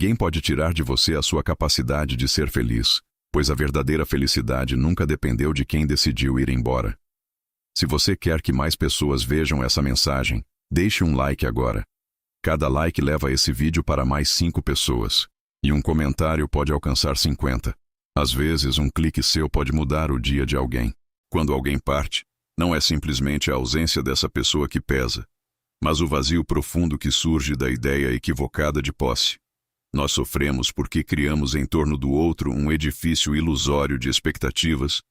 Ninguém pode tirar de você a sua capacidade de ser feliz, pois a verdadeira felicidade nunca dependeu de quem decidiu ir embora. Se você quer que mais pessoas vejam essa mensagem, deixe um like agora. Cada like leva esse vídeo para mais 5 pessoas. E um comentário pode alcançar 50. Às vezes, um clique seu pode mudar o dia de alguém. Quando alguém parte, não é simplesmente a ausência dessa pessoa que pesa, mas o vazio profundo que surge da ideia equivocada de posse. Nós sofremos porque criamos em torno do outro um edifício ilusório de expectativas,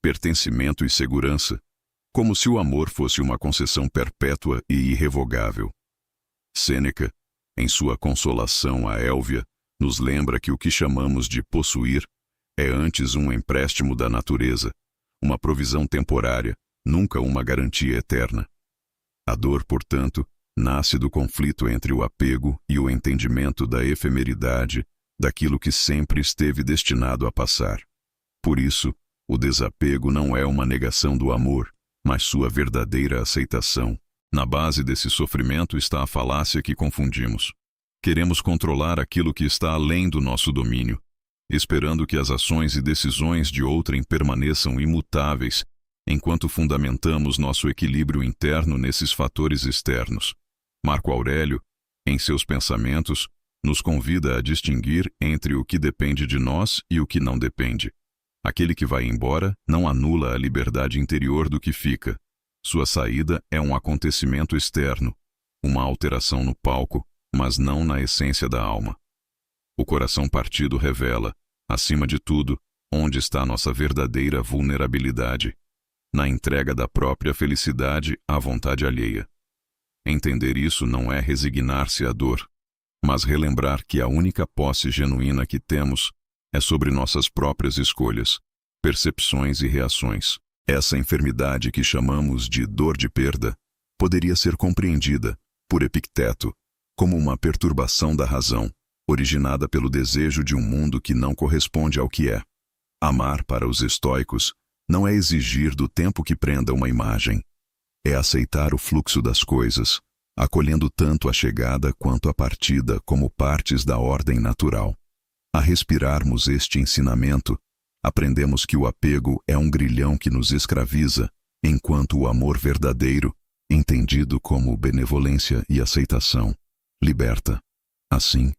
pertencimento e segurança, como se o amor fosse uma concessão perpétua e irrevogável. Sêneca, em sua Consolação a Élvia, nos lembra que o que chamamos de possuir é antes um empréstimo da natureza, uma provisão temporária, nunca uma garantia eterna. A dor, portanto, nasce do conflito entre o apego e o entendimento da efemeridade daquilo que sempre esteve destinado a passar. Por isso, o desapego não é uma negação do amor, mas sua verdadeira aceitação. Na base desse sofrimento está a falácia que confundimos. Queremos controlar aquilo que está além do nosso domínio, esperando que as ações e decisões de outrem permaneçam imutáveis, enquanto fundamentamos nosso equilíbrio interno nesses fatores externos. Marco Aurélio, em seus pensamentos, nos convida a distinguir entre o que depende de nós e o que não depende. Aquele que vai embora não anula a liberdade interior do que fica. Sua saída é um acontecimento externo, uma alteração no palco, mas não na essência da alma. O coração partido revela, acima de tudo, onde está nossa verdadeira vulnerabilidade, na entrega da própria felicidade à vontade alheia. Entender isso não é resignar-se à dor, mas relembrar que a única posse genuína que temos é sobre nossas próprias escolhas, percepções e reações. Essa enfermidade que chamamos de dor de perda poderia ser compreendida, por Epicteto, como uma perturbação da razão, originada pelo desejo de um mundo que não corresponde ao que é. Amar, para os estoicos, não é exigir do tempo que prenda uma imagem. É aceitar o fluxo das coisas, acolhendo tanto a chegada quanto a partida como partes da ordem natural. A respirarmos este ensinamento, aprendemos que o apego é um grilhão que nos escraviza, enquanto o amor verdadeiro, entendido como benevolência e aceitação, liberta. Assim,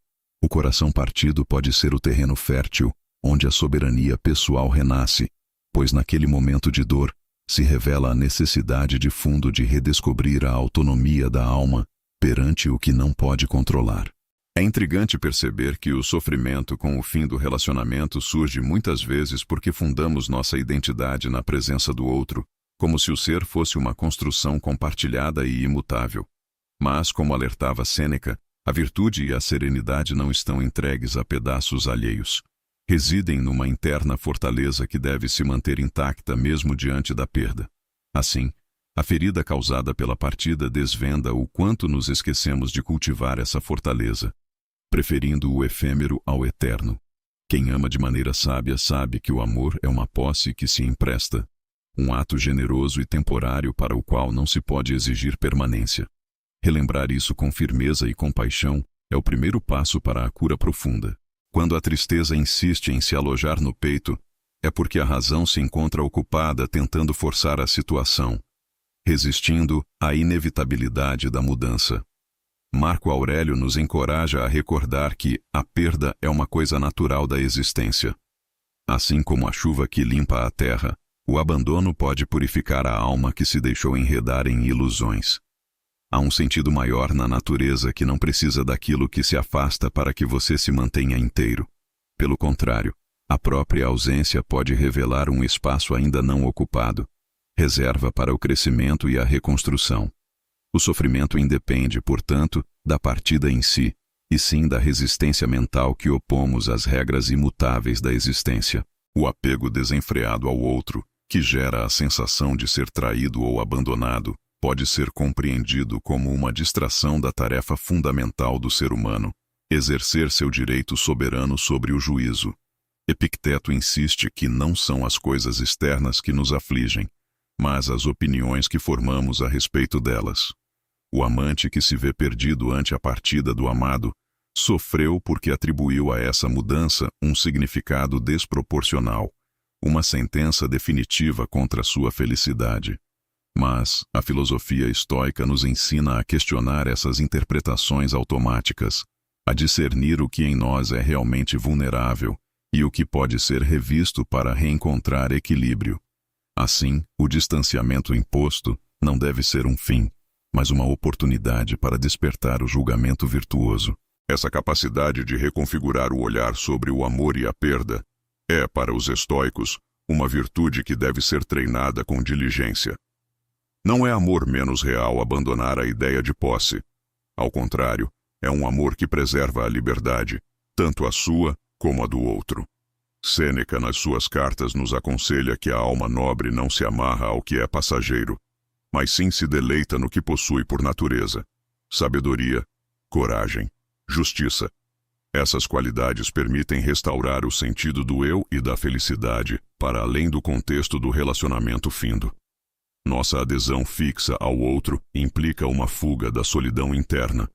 o coração partido pode ser o terreno fértil onde a soberania pessoal renasce, pois naquele momento de dor se revela a necessidade de fundo de redescobrir a autonomia da alma perante o que não pode controlar. É intrigante perceber que o sofrimento com o fim do relacionamento surge muitas vezes porque fundamos nossa identidade na presença do outro, como se o ser fosse uma construção compartilhada e imutável. Mas, como alertava Sêneca, a virtude e a serenidade não estão entregues a pedaços alheios. Residem numa interna fortaleza que deve se manter intacta mesmo diante da perda. Assim, a ferida causada pela partida desvenda o quanto nos esquecemos de cultivar essa fortaleza, preferindo o efêmero ao eterno. Quem ama de maneira sábia sabe que o amor é uma posse que se empresta, um ato generoso e temporário para o qual não se pode exigir permanência. Relembrar isso com firmeza e compaixão é o primeiro passo para a cura profunda. Quando a tristeza insiste em se alojar no peito, é porque a razão se encontra ocupada tentando forçar a situação, resistindo à inevitabilidade da mudança. Marco Aurélio nos encoraja a recordar que a perda é uma coisa natural da existência. Assim como a chuva que limpa a terra, o abandono pode purificar a alma que se deixou enredar em ilusões. Há um sentido maior na natureza que não precisa daquilo que se afasta para que você se mantenha inteiro. Pelo contrário, a própria ausência pode revelar um espaço ainda não ocupado, reserva para o crescimento e a reconstrução. O sofrimento independe, portanto, da partida em si, e sim da resistência mental que opomos às regras imutáveis da existência. O apego desenfreado ao outro, que gera a sensação de ser traído ou abandonado, pode ser compreendido como uma distração da tarefa fundamental do ser humano, exercer seu direito soberano sobre o juízo. Epicteto insiste que não são as coisas externas que nos afligem, mas as opiniões que formamos a respeito delas. O amante que se vê perdido ante a partida do amado Sofreu porque atribuiu a essa mudança um significado desproporcional, uma sentença definitiva contra sua felicidade. Mas a filosofia estoica nos ensina a questionar essas interpretações automáticas, a discernir o que em nós é realmente vulnerável e o que pode ser revisto para reencontrar equilíbrio. Assim, o distanciamento imposto não deve ser um fim, mas uma oportunidade para despertar o julgamento virtuoso. Essa capacidade de reconfigurar o olhar sobre o amor e a perda é, para os estoicos, uma virtude que deve ser treinada com diligência. Não é amor menos real abandonar a ideia de posse. Ao contrário, é um amor que preserva a liberdade, tanto a sua como a do outro. Sêneca, nas suas cartas, nos aconselha que a alma nobre não se amarra ao que é passageiro, mas sim se deleita no que possui por natureza: sabedoria, coragem, justiça. Essas qualidades permitem restaurar o sentido do eu e da felicidade para além do contexto do relacionamento findo. Nossa adesão fixa ao outro implica uma fuga da solidão interna,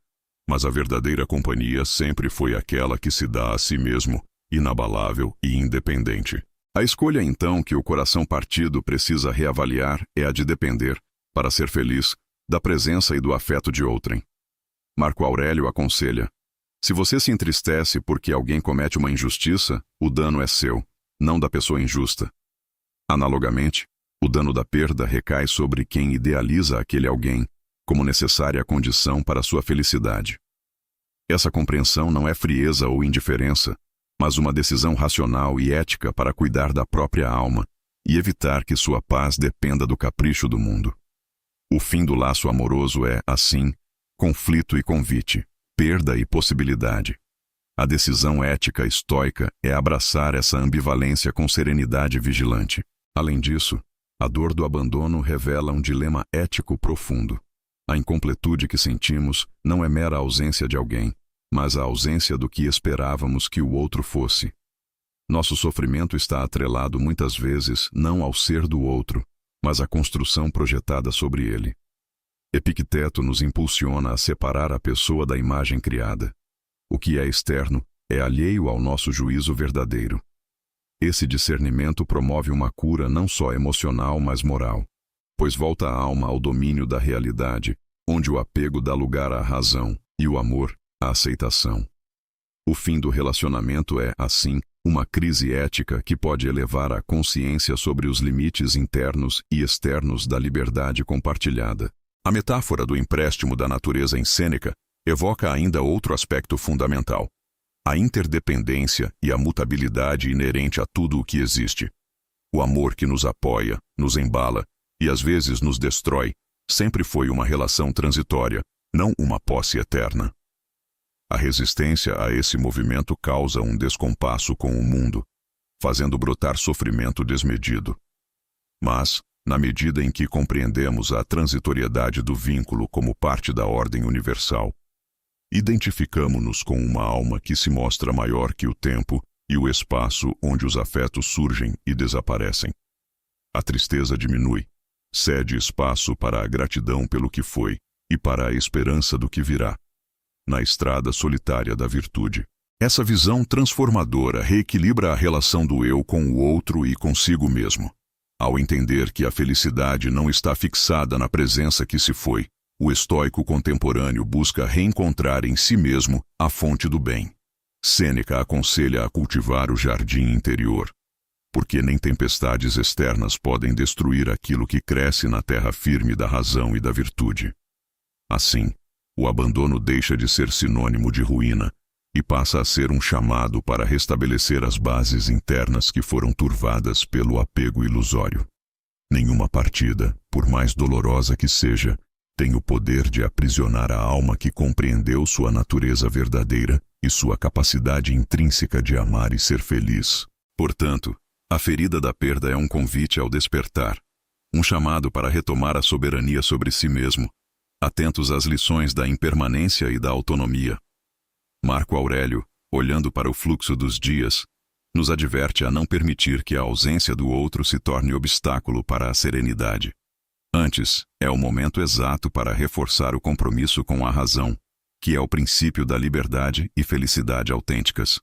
mas a verdadeira companhia sempre foi aquela que se dá a si mesmo, inabalável e independente. A escolha, então, que o coração partido precisa reavaliar é a de depender, para ser feliz, da presença e do afeto de outrem. Marco Aurélio aconselha: se você se entristece porque alguém comete uma injustiça, o dano é seu, não da pessoa injusta. Analogamente, o dano da perda recai sobre quem idealiza aquele alguém como necessária condição para sua felicidade. Essa compreensão não é frieza ou indiferença, mas uma decisão racional e ética para cuidar da própria alma e evitar que sua paz dependa do capricho do mundo. O fim do laço amoroso é, assim, conflito e convite, perda e possibilidade. A decisão ética estoica é abraçar essa ambivalência com serenidade vigilante. Além disso, a dor do abandono revela um dilema ético profundo. A incompletude que sentimos não é mera ausência de alguém, mas a ausência do que esperávamos que o outro fosse. Nosso sofrimento está atrelado muitas vezes não ao ser do outro, mas à construção projetada sobre ele. Epicteto nos impulsiona a separar a pessoa da imagem criada. O que é externo é alheio ao nosso juízo verdadeiro. Esse discernimento promove uma cura não só emocional, mas moral, pois volta a alma ao domínio da realidade, onde o apego dá lugar à razão e o amor à aceitação. O fim do relacionamento é, assim, uma crise ética que pode elevar a consciência sobre os limites internos e externos da liberdade compartilhada. A metáfora do empréstimo da natureza em Sêneca evoca ainda outro aspecto fundamental: a interdependência e a mutabilidade inerente a tudo o que existe. O amor que nos apoia, nos embala e às vezes nos destrói, sempre foi uma relação transitória, não uma posse eterna. A resistência a esse movimento causa um descompasso com o mundo, fazendo brotar sofrimento desmedido. Mas, na medida em que compreendemos a transitoriedade do vínculo como parte da ordem universal, identificamo-nos com uma alma que se mostra maior que o tempo e o espaço onde os afetos surgem e desaparecem. A tristeza diminui, cede espaço para a gratidão pelo que foi e para a esperança do que virá, na estrada solitária da virtude. Essa visão transformadora reequilibra a relação do eu com o outro e consigo mesmo. Ao entender que a felicidade não está fixada na presença que se foi, o estoico contemporâneo busca reencontrar em si mesmo a fonte do bem. Sêneca aconselha a cultivar o jardim interior, porque nem tempestades externas podem destruir aquilo que cresce na terra firme da razão e da virtude. Assim, o abandono deixa de ser sinônimo de ruína e passa a ser um chamado para restabelecer as bases internas que foram turvadas pelo apego ilusório. Nenhuma partida, por mais dolorosa que seja, tem o poder de aprisionar a alma que compreendeu sua natureza verdadeira e sua capacidade intrínseca de amar e ser feliz. Portanto, a ferida da perda é um convite ao despertar, um chamado para retomar a soberania sobre si mesmo, atentos às lições da impermanência e da autonomia. Marco Aurélio, olhando para o fluxo dos dias, nos adverte a não permitir que a ausência do outro se torne obstáculo para a serenidade. Antes, é o momento exato para reforçar o compromisso com a razão, que é o princípio da liberdade e felicidade autênticas.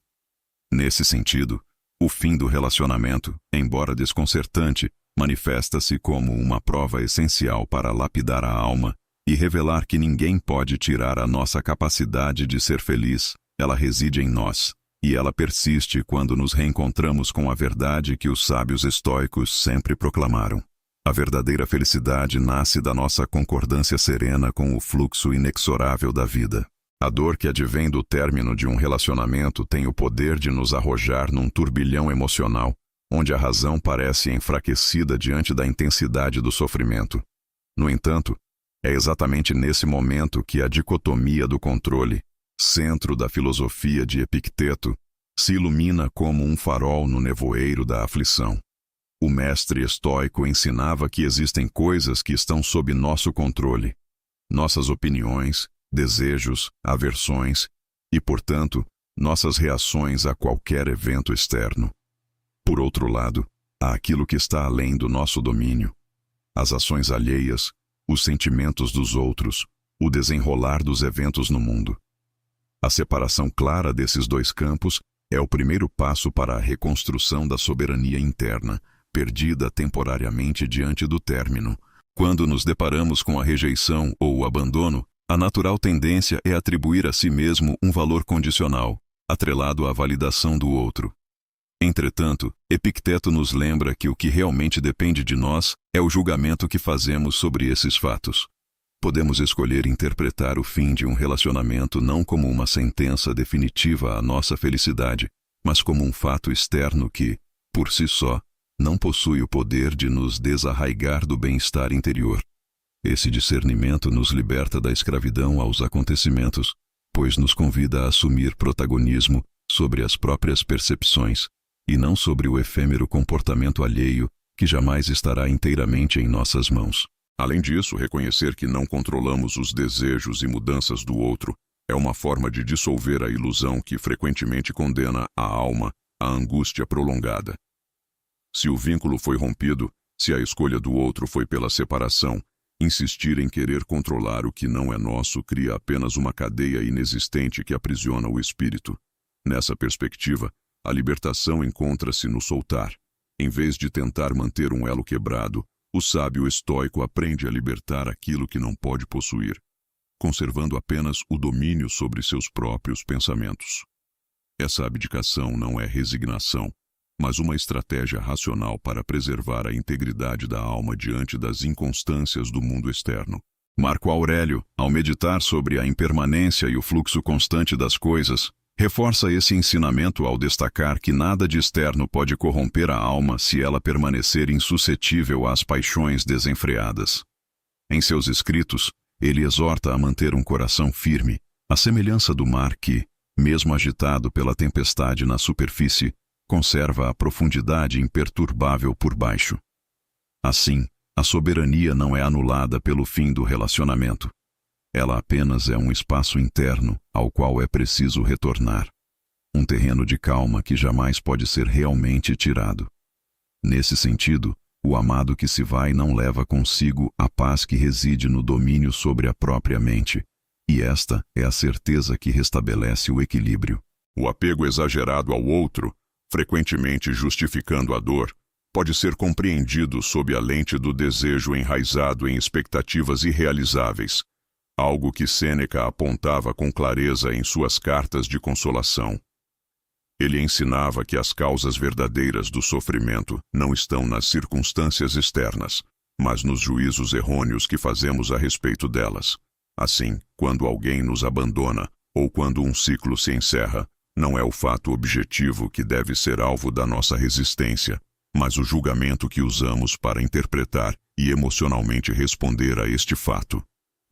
Nesse sentido, o fim do relacionamento, embora desconcertante, manifesta-se como uma prova essencial para lapidar a alma e revelar que ninguém pode tirar a nossa capacidade de ser feliz. Ela reside em nós, e ela persiste quando nos reencontramos com a verdade que os sábios estoicos sempre proclamaram. A verdadeira felicidade nasce da nossa concordância serena com o fluxo inexorável da vida. A dor que advém do término de um relacionamento tem o poder de nos arrojar num turbilhão emocional, onde a razão parece enfraquecida diante da intensidade do sofrimento. No entanto, é exatamente nesse momento que a dicotomia do controle, centro da filosofia de Epicteto, se ilumina como um farol no nevoeiro da aflição. O mestre estoico ensinava que existem coisas que estão sob nosso controle. Nossas opiniões, desejos, aversões e, portanto, nossas reações a qualquer evento externo. Por outro lado, há aquilo que está além do nosso domínio. As ações alheias, os sentimentos dos outros, o desenrolar dos eventos no mundo. A separação clara desses dois campos é o primeiro passo para a reconstrução da soberania interna, perdida temporariamente diante do término. Quando nos deparamos com a rejeição ou o abandono, a natural tendência é atribuir a si mesmo um valor condicional, atrelado à validação do outro. Entretanto, Epicteto nos lembra que o que realmente depende de nós é o julgamento que fazemos sobre esses fatos. Podemos escolher interpretar o fim de um relacionamento não como uma sentença definitiva à nossa felicidade, mas como um fato externo que, por si só, não possui o poder de nos desarraigar do bem-estar interior. Esse discernimento nos liberta da escravidão aos acontecimentos, pois nos convida a assumir protagonismo sobre as próprias percepções, e não sobre o efêmero comportamento alheio que jamais estará inteiramente em nossas mãos. Além disso, reconhecer que não controlamos os desejos e mudanças do outro é uma forma de dissolver a ilusão que frequentemente condena a alma à angústia prolongada. Se o vínculo foi rompido, se a escolha do outro foi pela separação, insistir em querer controlar o que não é nosso cria apenas uma cadeia inexistente que aprisiona o espírito. Nessa perspectiva, a libertação encontra-se no soltar. Em vez de tentar manter um elo quebrado, o sábio estoico aprende a libertar aquilo que não pode possuir, conservando apenas o domínio sobre seus próprios pensamentos. Essa abdicação não é resignação, mas uma estratégia racional para preservar a integridade da alma diante das inconstâncias do mundo externo. Marco Aurélio, ao meditar sobre a impermanência e o fluxo constante das coisas, reforça esse ensinamento ao destacar que nada de externo pode corromper a alma se ela permanecer insuscetível às paixões desenfreadas. Em seus escritos, ele exorta a manter um coração firme, à semelhança do mar que, mesmo agitado pela tempestade na superfície, conserva a profundidade imperturbável por baixo. Assim, a soberania não é anulada pelo fim do relacionamento. Ela apenas é um espaço interno ao qual é preciso retornar. Um terreno de calma que jamais pode ser realmente tirado. Nesse sentido, o amado que se vai não leva consigo a paz que reside no domínio sobre a própria mente, e esta é a certeza que restabelece o equilíbrio. O apego exagerado ao outro, frequentemente justificando a dor, pode ser compreendido sob a lente do desejo enraizado em expectativas irrealizáveis, algo que Sêneca apontava com clareza em suas cartas de consolação. Ele ensinava que as causas verdadeiras do sofrimento não estão nas circunstâncias externas, mas nos juízos errôneos que fazemos a respeito delas. Assim, quando alguém nos abandona, ou quando um ciclo se encerra, não é o fato objetivo que deve ser alvo da nossa resistência, mas o julgamento que usamos para interpretar e emocionalmente responder a este fato.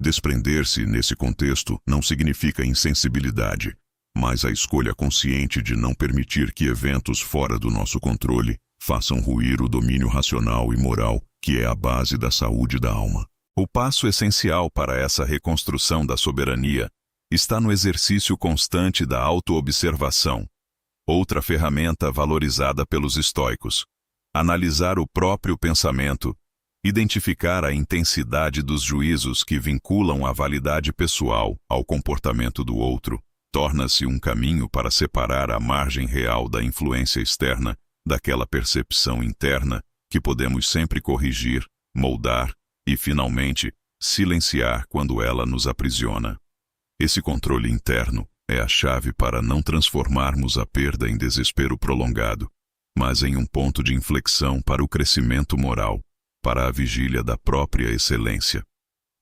Desprender-se nesse contexto não significa insensibilidade, mas a escolha consciente de não permitir que eventos fora do nosso controle façam ruir o domínio racional e moral que é a base da saúde da alma. O passo essencial para essa reconstrução da soberania está no exercício constante da autoobservação. Outra ferramenta valorizada pelos estoicos. Analisar o próprio pensamento, Identificar a intensidade dos juízos que vinculam a validade pessoal ao comportamento do outro torna-se um caminho para separar a margem real da influência externa daquela percepção interna que podemos sempre corrigir, moldar e, finalmente, silenciar quando ela nos aprisiona. Esse controle interno é a chave para não transformarmos a perda em desespero prolongado, mas em um ponto de inflexão para o crescimento moral, para a vigília da própria excelência.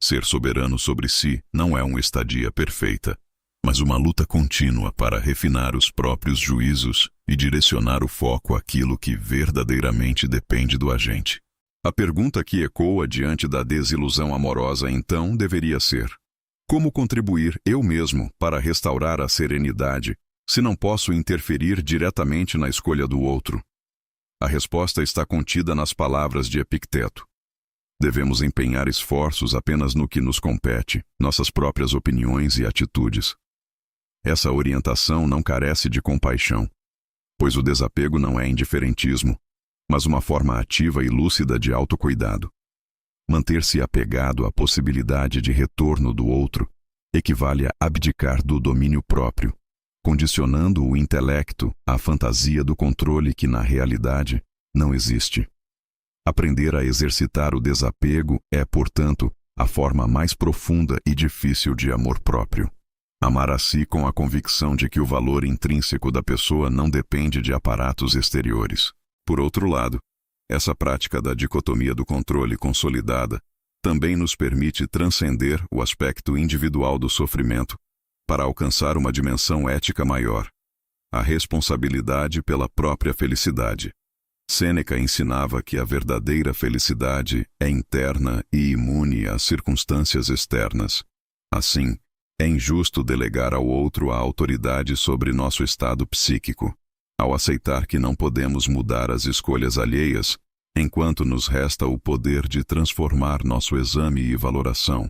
Ser soberano sobre si não é uma estadia perfeita, mas uma luta contínua para refinar os próprios juízos e direcionar o foco àquilo que verdadeiramente depende do agente. A pergunta que ecoa diante da desilusão amorosa então deveria ser: como contribuir eu mesmo para restaurar a serenidade se não posso interferir diretamente na escolha do outro? A resposta está contida nas palavras de Epicteto. Devemos empenhar esforços apenas no que nos compete, nossas próprias opiniões e atitudes. Essa orientação não carece de compaixão, pois o desapego não é indiferentismo, mas uma forma ativa e lúcida de autocuidado. Manter-se apegado à possibilidade de retorno do outro equivale a abdicar do domínio próprio, condicionando o intelecto à fantasia do controle que, na realidade, não existe. Aprender a exercitar o desapego é, portanto, a forma mais profunda e difícil de amor próprio. Amar a si com a convicção de que o valor intrínseco da pessoa não depende de aparatos exteriores. Por outro lado, essa prática da dicotomia do controle consolidada também nos permite transcender o aspecto individual do sofrimento para alcançar uma dimensão ética maior, a responsabilidade pela própria felicidade. Sêneca ensinava que a verdadeira felicidade é interna e imune às circunstâncias externas. Assim, é injusto delegar ao outro a autoridade sobre nosso estado psíquico, ao aceitar que não podemos mudar as escolhas alheias, enquanto nos resta o poder de transformar nosso exame e valoração.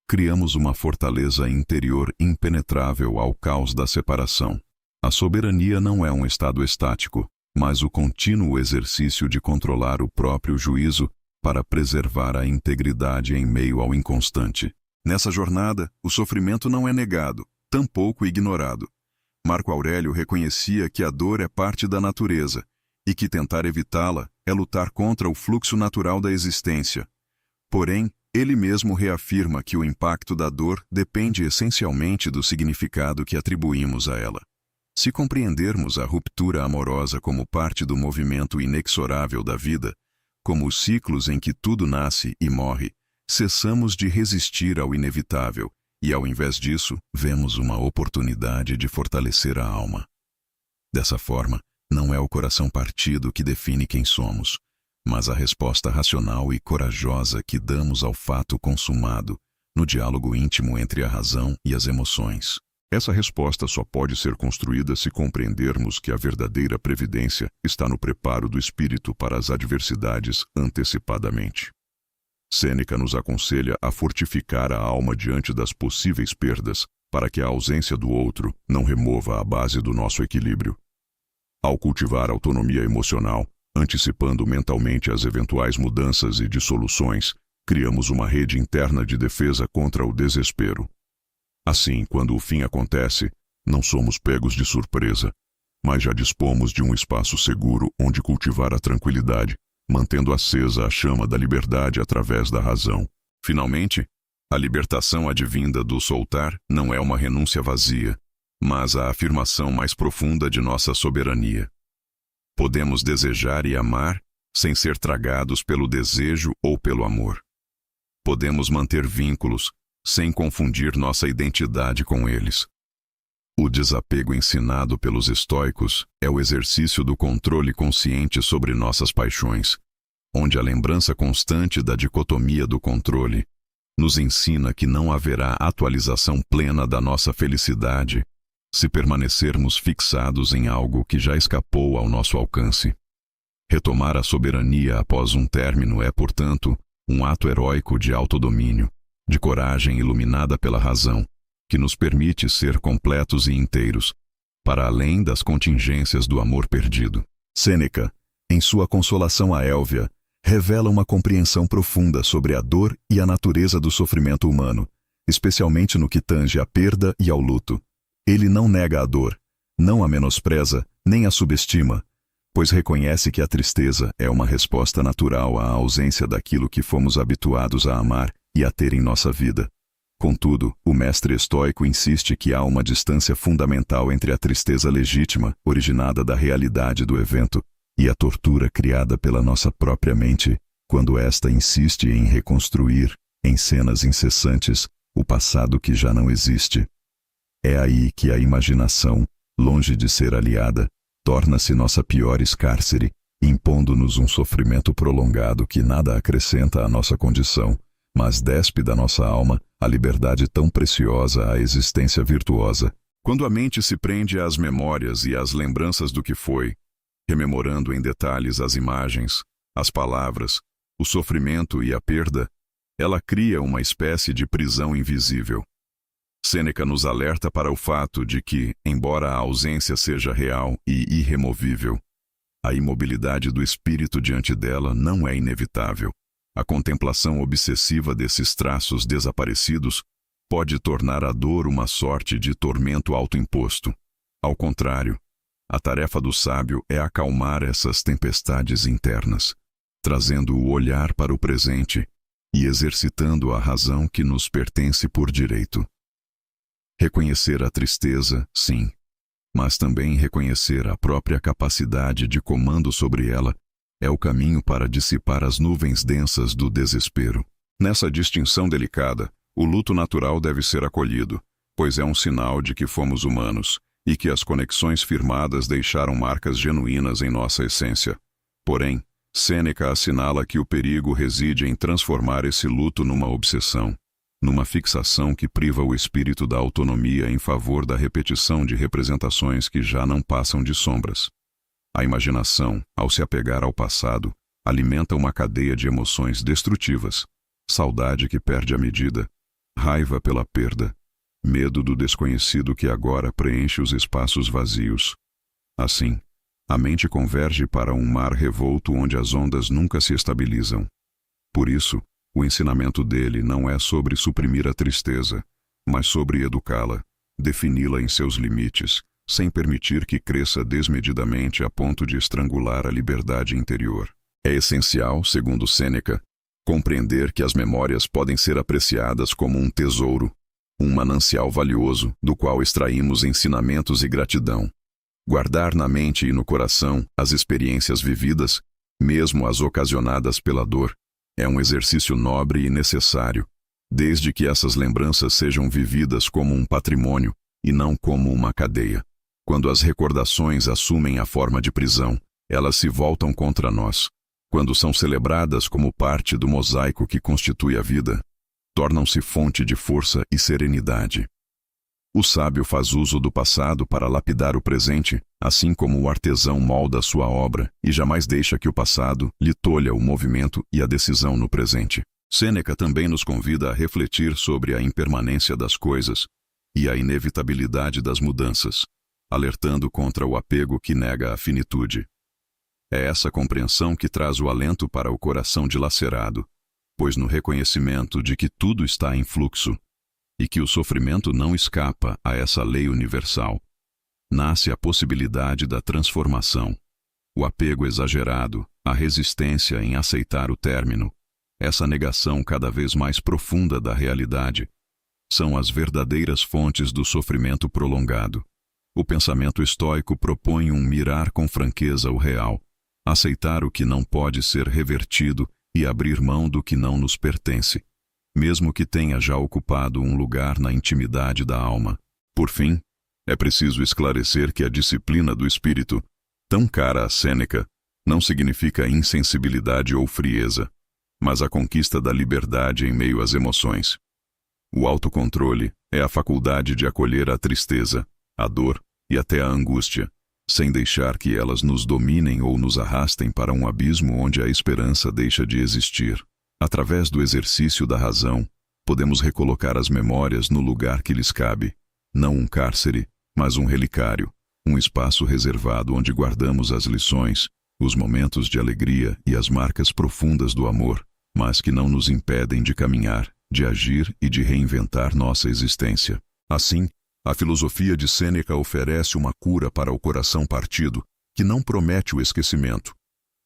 Criamos uma fortaleza interior impenetrável ao caos da separação. A soberania não é um estado estático, mas o contínuo exercício de controlar o próprio juízo para preservar a integridade em meio ao inconstante. Nessa jornada, o sofrimento não é negado, tampouco ignorado. Marco Aurélio reconhecia que a dor é parte da natureza e que tentar evitá-la é lutar contra o fluxo natural da existência. Porém, ele mesmo reafirma que o impacto da dor depende essencialmente do significado que atribuímos a ela. Se compreendermos a ruptura amorosa como parte do movimento inexorável da vida, como os ciclos em que tudo nasce e morre, cessamos de resistir ao inevitável e, ao invés disso, vemos uma oportunidade de fortalecer a alma. Dessa forma, não é o coração partido que define quem somos, mas a resposta racional e corajosa que damos ao fato consumado, no diálogo íntimo entre a razão e as emoções. Essa resposta só pode ser construída se compreendermos que a verdadeira previdência está no preparo do espírito para as adversidades antecipadamente. Sêneca nos aconselha a fortificar a alma diante das possíveis perdas, para que a ausência do outro não remova a base do nosso equilíbrio. Ao cultivar a autonomia emocional, antecipando mentalmente as eventuais mudanças e dissoluções, criamos uma rede interna de defesa contra o desespero. Assim, quando o fim acontece, não somos pegos de surpresa, mas já dispomos de um espaço seguro onde cultivar a tranquilidade, mantendo acesa a chama da liberdade através da razão. Finalmente, a libertação advinda do soltar não é uma renúncia vazia, mas a afirmação mais profunda de nossa soberania. Podemos desejar e amar sem ser tragados pelo desejo ou pelo amor. Podemos manter vínculos sem confundir nossa identidade com eles. O desapego ensinado pelos estoicos é o exercício do controle consciente sobre nossas paixões, onde a lembrança constante da dicotomia do controle nos ensina que não haverá atualização plena da nossa felicidade se permanecermos fixados em algo que já escapou ao nosso alcance. Retomar a soberania após um término é, portanto, um ato heróico de autodomínio, de coragem iluminada pela razão, que nos permite ser completos e inteiros, para além das contingências do amor perdido. Sêneca, em sua consolação a Élvia, revela uma compreensão profunda sobre a dor e a natureza do sofrimento humano, especialmente no que tange à perda e ao luto. Ele não nega a dor, não a menospreza, nem a subestima, pois reconhece que a tristeza é uma resposta natural à ausência daquilo que fomos habituados a amar e a ter em nossa vida. Contudo, o mestre estoico insiste que há uma distância fundamental entre a tristeza legítima, originada da realidade do evento, e a tortura criada pela nossa própria mente, quando esta insiste em reconstruir, em cenas incessantes, o passado que já não existe. É aí que a imaginação, longe de ser aliada, torna-se nossa pior escárcere, impondo-nos um sofrimento prolongado que nada acrescenta à nossa condição, mas despe da nossa alma a liberdade tão preciosa à existência virtuosa. Quando a mente se prende às memórias e às lembranças do que foi, rememorando em detalhes as imagens, as palavras, o sofrimento e a perda, ela cria uma espécie de prisão invisível. Sêneca nos alerta para o fato de que, embora a ausência seja real e irremovível, a imobilidade do espírito diante dela não é inevitável. A contemplação obsessiva desses traços desaparecidos pode tornar a dor uma sorte de tormento autoimposto. Ao contrário, a tarefa do sábio é acalmar essas tempestades internas, trazendo o olhar para o presente e exercitando a razão que nos pertence por direito. Reconhecer a tristeza, sim, mas também reconhecer a própria capacidade de comando sobre ela é o caminho para dissipar as nuvens densas do desespero. Nessa distinção delicada, o luto natural deve ser acolhido, pois é um sinal de que fomos humanos e que as conexões firmadas deixaram marcas genuínas em nossa essência. Porém, Sêneca assinala que o perigo reside em transformar esse luto numa obsessão, numa fixação que priva o espírito da autonomia em favor da repetição de representações que já não passam de sombras. A imaginação, ao se apegar ao passado, alimenta uma cadeia de emoções destrutivas: saudade que perde a medida, raiva pela perda, medo do desconhecido que agora preenche os espaços vazios. Assim, a mente converge para um mar revolto onde as ondas nunca se estabilizam. Por isso, o ensinamento dele não é sobre suprimir a tristeza, mas sobre educá-la, defini-la em seus limites, sem permitir que cresça desmedidamente a ponto de estrangular a liberdade interior. É essencial, segundo Sêneca, compreender que as memórias podem ser apreciadas como um tesouro, um manancial valioso do qual extraímos ensinamentos e gratidão. Guardar na mente e no coração as experiências vividas, mesmo as ocasionadas pela dor, é um exercício nobre e necessário, desde que essas lembranças sejam vividas como um patrimônio e não como uma cadeia. Quando as recordações assumem a forma de prisão, elas se voltam contra nós. Quando são celebradas como parte do mosaico que constitui a vida, tornam-se fonte de força e serenidade. O sábio faz uso do passado para lapidar o presente, assim como o artesão molda sua obra e jamais deixa que o passado lhe tolha o movimento e a decisão no presente. Sêneca também nos convida a refletir sobre a impermanência das coisas e a inevitabilidade das mudanças, alertando contra o apego que nega a finitude. É essa compreensão que traz o alento para o coração dilacerado, pois no reconhecimento de que tudo está em fluxo e que o sofrimento não escapa a essa lei universal, nasce a possibilidade da transformação. O apego exagerado, a resistência em aceitar o término, essa negação cada vez mais profunda da realidade, são as verdadeiras fontes do sofrimento prolongado. O pensamento estoico propõe um mirar com franqueza o real, aceitar o que não pode ser revertido e abrir mão do que não nos pertence, mesmo que tenha já ocupado um lugar na intimidade da alma. Por fim, é preciso esclarecer que a disciplina do espírito, tão cara a Sêneca, não significa insensibilidade ou frieza, mas a conquista da liberdade em meio às emoções. O autocontrole é a faculdade de acolher a tristeza, a dor e até a angústia, sem deixar que elas nos dominem ou nos arrastem para um abismo onde a esperança deixa de existir. Através do exercício da razão, podemos recolocar as memórias no lugar que lhes cabe, não um cárcere, mas um relicário, um espaço reservado onde guardamos as lições, os momentos de alegria e as marcas profundas do amor, mas que não nos impedem de caminhar, de agir e de reinventar nossa existência. Assim, a filosofia de Sêneca oferece uma cura para o coração partido, que não promete o esquecimento,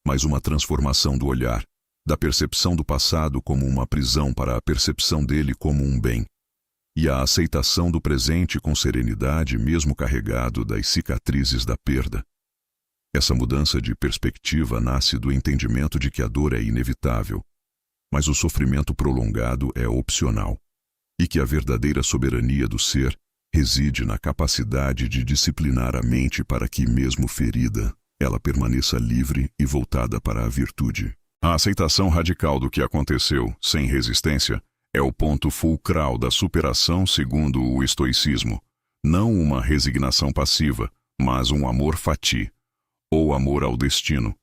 mas uma transformação do olhar, da percepção do passado como uma prisão para a percepção dele como um bem, e a aceitação do presente com serenidade mesmo carregado das cicatrizes da perda. Essa mudança de perspectiva nasce do entendimento de que a dor é inevitável, mas o sofrimento prolongado é opcional, e que a verdadeira soberania do ser reside na capacidade de disciplinar a mente para que, mesmo ferida, ela permaneça livre e voltada para a virtude. A aceitação radical do que aconteceu, sem resistência, é o ponto fulcral da superação segundo o estoicismo. Não uma resignação passiva, mas um amor fati, ou amor ao destino,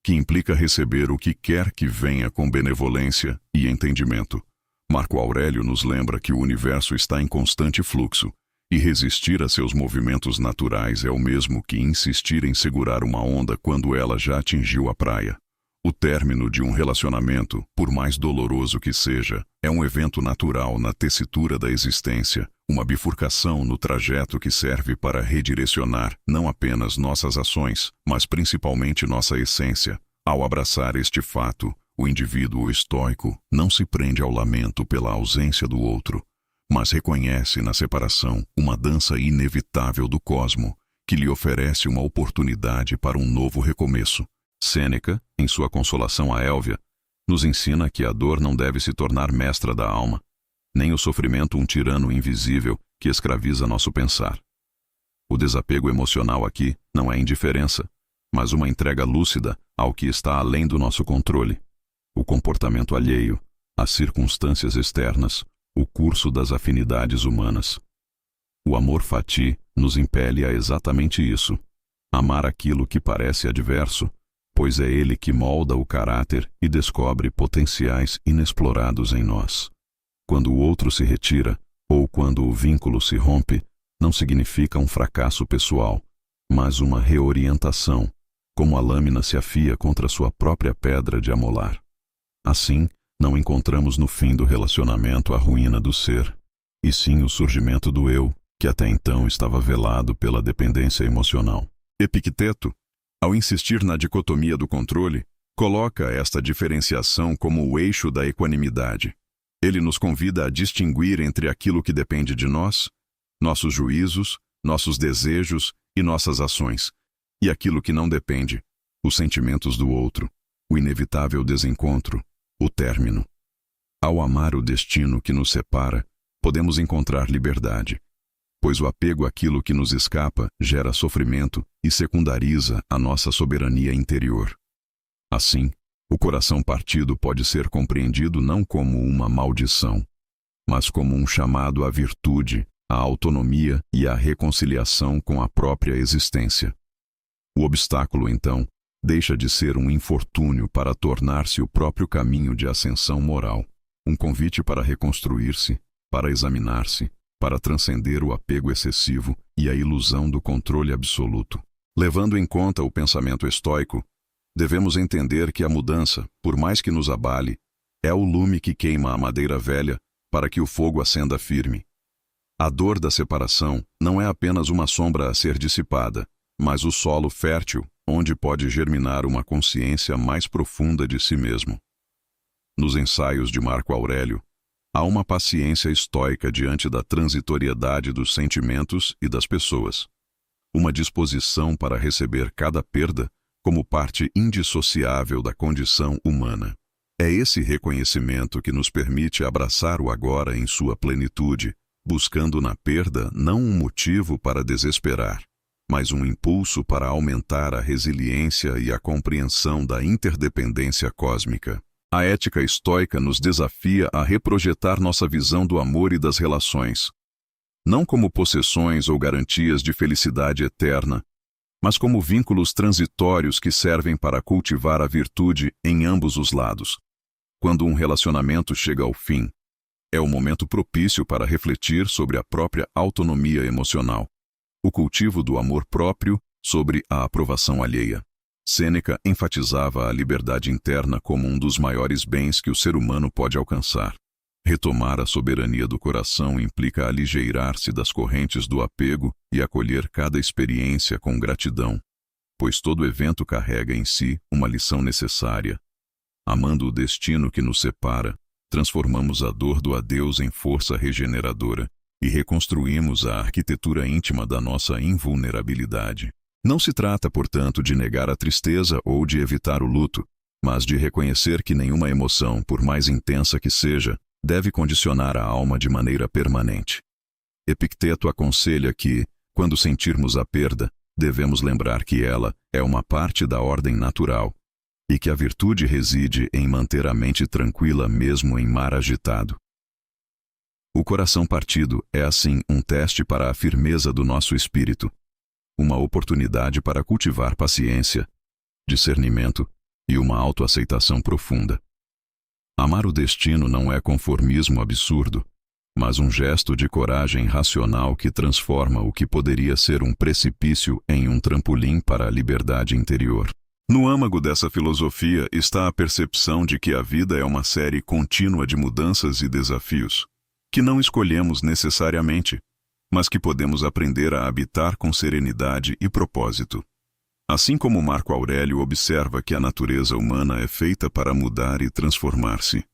que implica receber o que quer que venha com benevolência e entendimento. Marco Aurélio nos lembra que o universo está em constante fluxo, e resistir a seus movimentos naturais é o mesmo que insistir em segurar uma onda quando ela já atingiu a praia. O término de um relacionamento, por mais doloroso que seja, é um evento natural na tessitura da existência, uma bifurcação no trajeto que serve para redirecionar não apenas nossas ações, mas principalmente nossa essência. Ao abraçar este fato, o indivíduo estoico não se prende ao lamento pela ausência do outro, mas reconhece na separação uma dança inevitável do cosmo, que lhe oferece uma oportunidade para um novo recomeço. Sêneca, em sua Consolação a Élvia, nos ensina que a dor não deve se tornar mestra da alma, nem o sofrimento um tirano invisível que escraviza nosso pensar. O desapego emocional aqui não é indiferença, mas uma entrega lúcida ao que está além do nosso controle. O comportamento alheio, as circunstâncias externas, o curso das afinidades humanas. O amor fati nos impele a exatamente isso, amar aquilo que parece adverso, pois é ele que molda o caráter e descobre potenciais inexplorados em nós. Quando o outro se retira, ou quando o vínculo se rompe, não significa um fracasso pessoal, mas uma reorientação, como a lâmina se afia contra sua própria pedra de amolar. Assim, não encontramos no fim do relacionamento a ruína do ser, e sim o surgimento do eu, que até então estava velado pela dependência emocional. Epicteto, ao insistir na dicotomia do controle, coloca esta diferenciação como o eixo da equanimidade. Ele nos convida a distinguir entre aquilo que depende de nós, nossos juízos, nossos desejos e nossas ações, e aquilo que não depende, os sentimentos do outro, o inevitável desencontro, o término. Ao amar o destino que nos separa, podemos encontrar liberdade, pois o apego àquilo que nos escapa gera sofrimento e secundariza a nossa soberania interior. Assim, o coração partido pode ser compreendido não como uma maldição, mas como um chamado à virtude, à autonomia e à reconciliação com a própria existência. O obstáculo, então, deixa de ser um infortúnio para tornar-se o próprio caminho de ascensão moral, um convite para reconstruir-se, para examinar-se, para transcender o apego excessivo e a ilusão do controle absoluto. Levando em conta o pensamento estoico, devemos entender que a mudança, por mais que nos abale, é o lume que queima a madeira velha para que o fogo acenda firme. A dor da separação não é apenas uma sombra a ser dissipada, mas o solo fértil onde pode germinar uma consciência mais profunda de si mesmo. Nos ensaios de Marco Aurélio, há uma paciência estoica diante da transitoriedade dos sentimentos e das pessoas, uma disposição para receber cada perda como parte indissociável da condição humana. É esse reconhecimento que nos permite abraçar o agora em sua plenitude, buscando na perda não um motivo para desesperar, mas um impulso para aumentar a resiliência e a compreensão da interdependência cósmica. A ética estoica nos desafia a reprojetar nossa visão do amor e das relações, não como possessões ou garantias de felicidade eterna, mas como vínculos transitórios que servem para cultivar a virtude em ambos os lados. Quando um relacionamento chega ao fim, é o momento propício para refletir sobre a própria autonomia emocional, o cultivo do amor próprio sobre a aprovação alheia. Sêneca enfatizava a liberdade interna como um dos maiores bens que o ser humano pode alcançar. Retomar a soberania do coração implica aligeirar-se das correntes do apego e acolher cada experiência com gratidão, pois todo evento carrega em si uma lição necessária. Amando o destino que nos separa, transformamos a dor do adeus em força regeneradora e reconstruímos a arquitetura íntima da nossa invulnerabilidade. Não se trata, portanto, de negar a tristeza ou de evitar o luto, mas de reconhecer que nenhuma emoção, por mais intensa que seja, deve condicionar a alma de maneira permanente. Epicteto aconselha que, quando sentirmos a perda, devemos lembrar que ela é uma parte da ordem natural e que a virtude reside em manter a mente tranquila mesmo em mar agitado. O coração partido é, assim, um teste para a firmeza do nosso espírito, uma oportunidade para cultivar paciência, discernimento e uma autoaceitação profunda. Amar o destino não é conformismo absurdo, mas um gesto de coragem racional que transforma o que poderia ser um precipício em um trampolim para a liberdade interior. No âmago dessa filosofia está a percepção de que a vida é uma série contínua de mudanças e desafios, que não escolhemos necessariamente, mas que podemos aprender a habitar com serenidade e propósito. Assim como Marco Aurélio observa que a natureza humana é feita para mudar e transformar-se.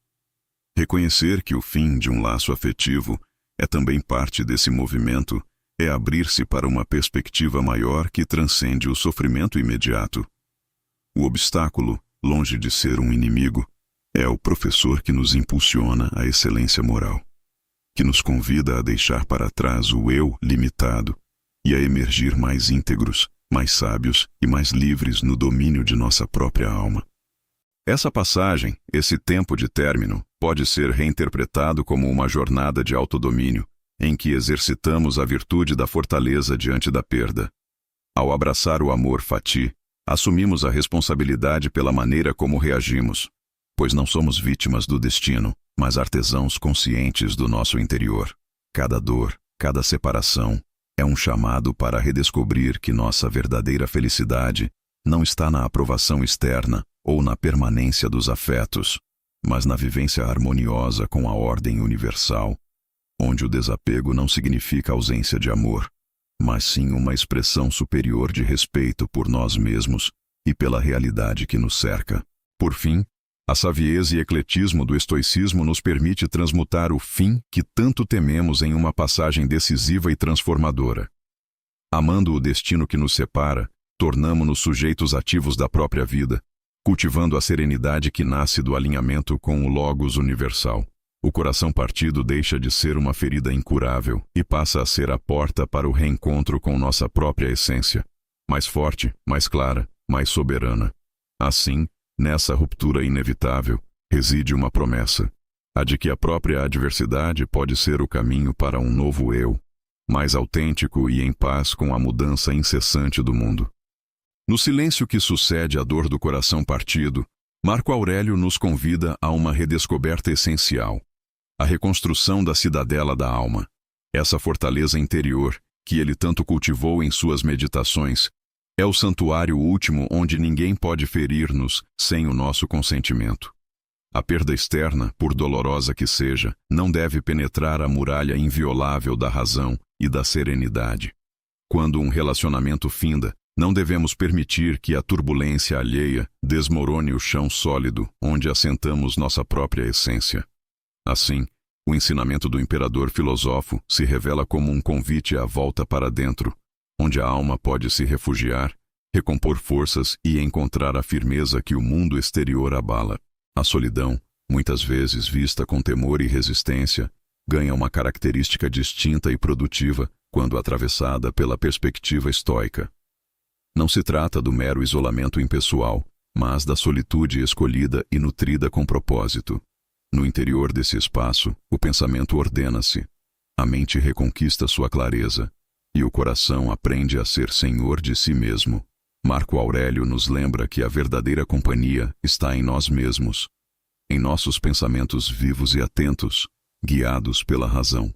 Reconhecer que o fim de um laço afetivo é também parte desse movimento é abrir-se para uma perspectiva maior que transcende o sofrimento imediato. O obstáculo, longe de ser um inimigo, é o professor que nos impulsiona à excelência moral, que nos convida a deixar para trás o eu limitado e a emergir mais íntegros, mais sábios e mais livres no domínio de nossa própria alma. Essa passagem, esse tempo de término, pode ser reinterpretado como uma jornada de autodomínio, em que exercitamos a virtude da fortaleza diante da perda. Ao abraçar o amor fati, assumimos a responsabilidade pela maneira como reagimos, pois não somos vítimas do destino, mas artesãos conscientes do nosso interior. Cada dor, cada separação, é um chamado para redescobrir que nossa verdadeira felicidade não está na aprovação externa ou na permanência dos afetos, mas na vivência harmoniosa com a ordem universal, onde o desapego não significa ausência de amor, mas sim uma expressão superior de respeito por nós mesmos e pela realidade que nos cerca. Por fim, a savieza e ecletismo do estoicismo nos permite transmutar o fim que tanto tememos em uma passagem decisiva e transformadora. Amando o destino que nos separa, tornamo-nos sujeitos ativos da própria vida, cultivando a serenidade que nasce do alinhamento com o Logos universal. O coração partido deixa de ser uma ferida incurável e passa a ser a porta para o reencontro com nossa própria essência, mais forte, mais clara, mais soberana. Assim, nessa ruptura inevitável, reside uma promessa, a de que a própria adversidade pode ser o caminho para um novo eu, mais autêntico e em paz com a mudança incessante do mundo. No silêncio que sucede à dor do coração partido, Marco Aurélio nos convida a uma redescoberta essencial, a reconstrução da cidadela da alma. Essa fortaleza interior, que ele tanto cultivou em suas meditações, é o santuário último onde ninguém pode ferir-nos sem o nosso consentimento. A perda externa, por dolorosa que seja, não deve penetrar a muralha inviolável da razão e da serenidade. Quando um relacionamento finda, não devemos permitir que a turbulência alheia desmorone o chão sólido onde assentamos nossa própria essência. Assim, o ensinamento do imperador filósofo se revela como um convite à volta para dentro, onde a alma pode se refugiar, recompor forças e encontrar a firmeza que o mundo exterior abala. A solidão, muitas vezes vista com temor e resistência, ganha uma característica distinta e produtiva quando atravessada pela perspectiva estoica. Não se trata do mero isolamento impessoal, mas da solitude escolhida e nutrida com propósito. No interior desse espaço, o pensamento ordena-se, a mente reconquista sua clareza, e o coração aprende a ser senhor de si mesmo. Marco Aurélio nos lembra que a verdadeira companhia está em nós mesmos, em nossos pensamentos vivos e atentos, guiados pela razão.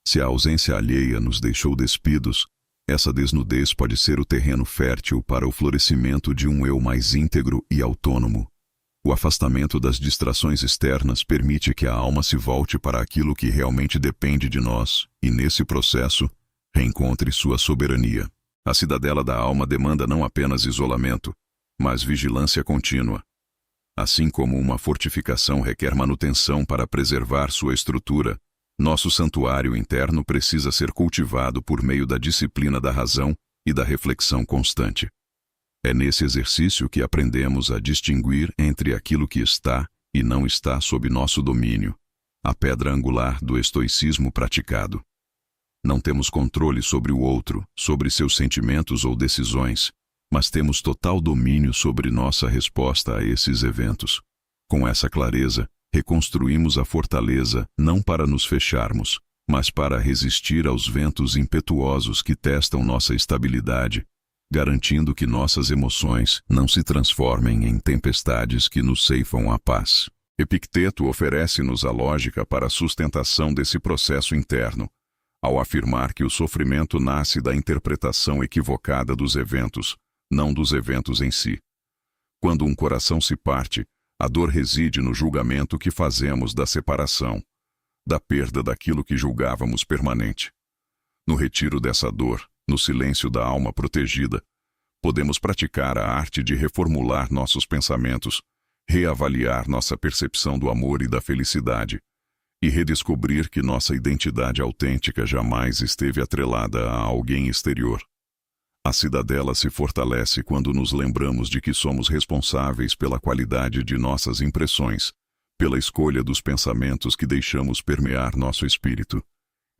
Se a ausência alheia nos deixou despidos, Essa desnudez pode ser o terreno fértil para o florescimento de um eu mais íntegro e autônomo. O afastamento das distrações externas permite que a alma se volte para aquilo que realmente depende de nós e, nesse processo, reencontre sua soberania. A cidadela da alma demanda não apenas isolamento, mas vigilância contínua. Assim como uma fortificação requer manutenção para preservar sua estrutura, nosso santuário interno precisa ser cultivado por meio da disciplina da razão e da reflexão constante. É nesse exercício que aprendemos a distinguir entre aquilo que está e não está sob nosso domínio, a pedra angular do estoicismo praticado. Não temos controle sobre o outro, sobre seus sentimentos ou decisões, mas temos total domínio sobre nossa resposta a esses eventos. Com essa clareza, reconstruímos a fortaleza não para nos fecharmos, mas para resistir aos ventos impetuosos que testam nossa estabilidade, garantindo que nossas emoções não se transformem em tempestades que nos ceifam a paz. Epicteto oferece-nos a lógica para a sustentação desse processo interno, ao afirmar que o sofrimento nasce da interpretação equivocada dos eventos, não dos eventos em si. Quando um coração se parte, a dor reside no julgamento que fazemos da separação, da perda daquilo que julgávamos permanente. No retiro dessa dor, no silêncio da alma protegida, podemos praticar a arte de reformular nossos pensamentos, reavaliar nossa percepção do amor e da felicidade, e redescobrir que nossa identidade autêntica jamais esteve atrelada a alguém exterior. A cidadela se fortalece quando nos lembramos de que somos responsáveis pela qualidade de nossas impressões, pela escolha dos pensamentos que deixamos permear nosso espírito.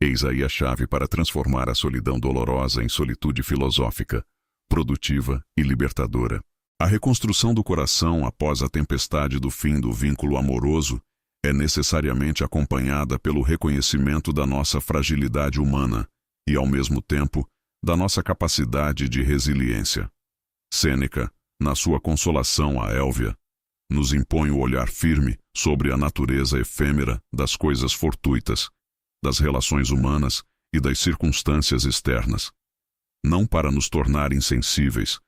Eis aí a chave para transformar a solidão dolorosa em solitude filosófica, produtiva e libertadora. A reconstrução do coração após a tempestade do fim do vínculo amoroso é necessariamente acompanhada pelo reconhecimento da nossa fragilidade humana e, ao mesmo tempo, da nossa capacidade de resiliência. Sêneca, na sua consolação a Élvia, nos impõe o olhar firme sobre a natureza efêmera das coisas fortuitas, das relações humanas e das circunstâncias externas. Não para nos tornar insensíveis,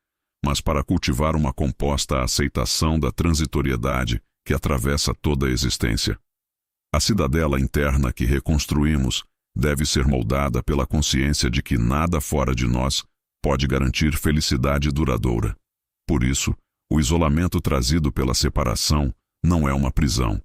mas para cultivar uma composta aceitação da transitoriedade que atravessa toda a existência. A cidadela interna que reconstruímos deve ser moldada pela consciência de que nada fora de nós pode garantir felicidade duradoura. Por isso, o isolamento trazido pela separação não é uma prisão,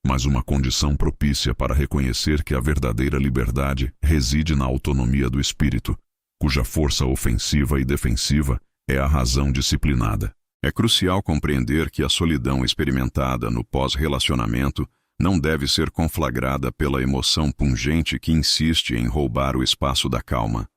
mas uma condição propícia para reconhecer que a verdadeira liberdade reside na autonomia do espírito, cuja força ofensiva e defensiva é a razão disciplinada. É crucial compreender que a solidão experimentada no pós-relacionamento não deve ser conflagrada pela emoção pungente que insiste em roubar o espaço da calma.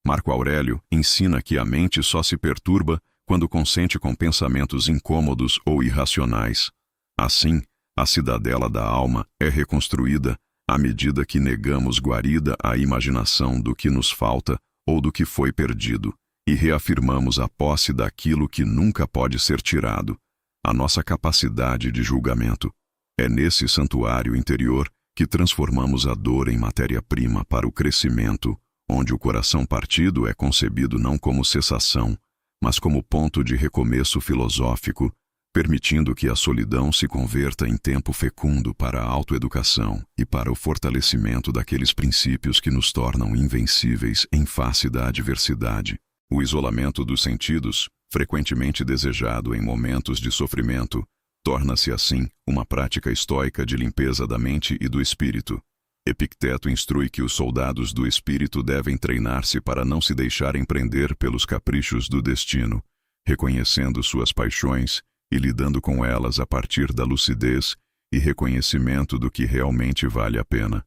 Marco Aurélio ensina que a mente só se perturba quando consente com pensamentos incômodos ou irracionais. Assim, a cidadela da alma é reconstruída à medida que negamos guarida à imaginação do que nos falta ou do que foi perdido, e reafirmamos a posse daquilo que nunca pode ser tirado, a nossa capacidade de julgamento. É nesse santuário interior que transformamos a dor em matéria-prima para o crescimento, onde o coração partido é concebido não como cessação, mas como ponto de recomeço filosófico, permitindo que a solidão se converta em tempo fecundo para a autoeducação e para o fortalecimento daqueles princípios que nos tornam invencíveis em face da adversidade. O isolamento dos sentidos, frequentemente desejado em momentos de sofrimento, torna-se assim uma prática estoica de limpeza da mente e do espírito. Epicteto instrui que os soldados do espírito devem treinar-se para não se deixarem prender pelos caprichos do destino, reconhecendo suas paixões e lidando com elas a partir da lucidez e reconhecimento do que realmente vale a pena.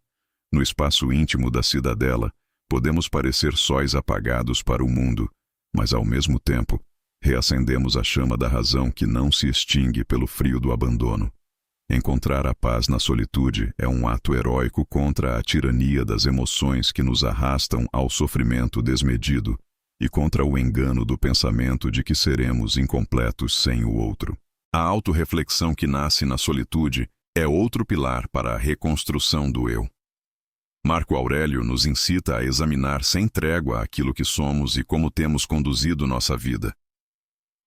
No espaço íntimo da cidadela, podemos parecer sóis apagados para o mundo, mas ao mesmo tempo, reacendemos a chama da razão que não se extingue pelo frio do abandono. Encontrar a paz na solitude é um ato heróico contra a tirania das emoções que nos arrastam ao sofrimento desmedido e contra o engano do pensamento de que seremos incompletos sem o outro. A autorreflexão que nasce na solitude é outro pilar para a reconstrução do eu. Marco Aurélio nos incita a examinar sem trégua aquilo que somos e como temos conduzido nossa vida.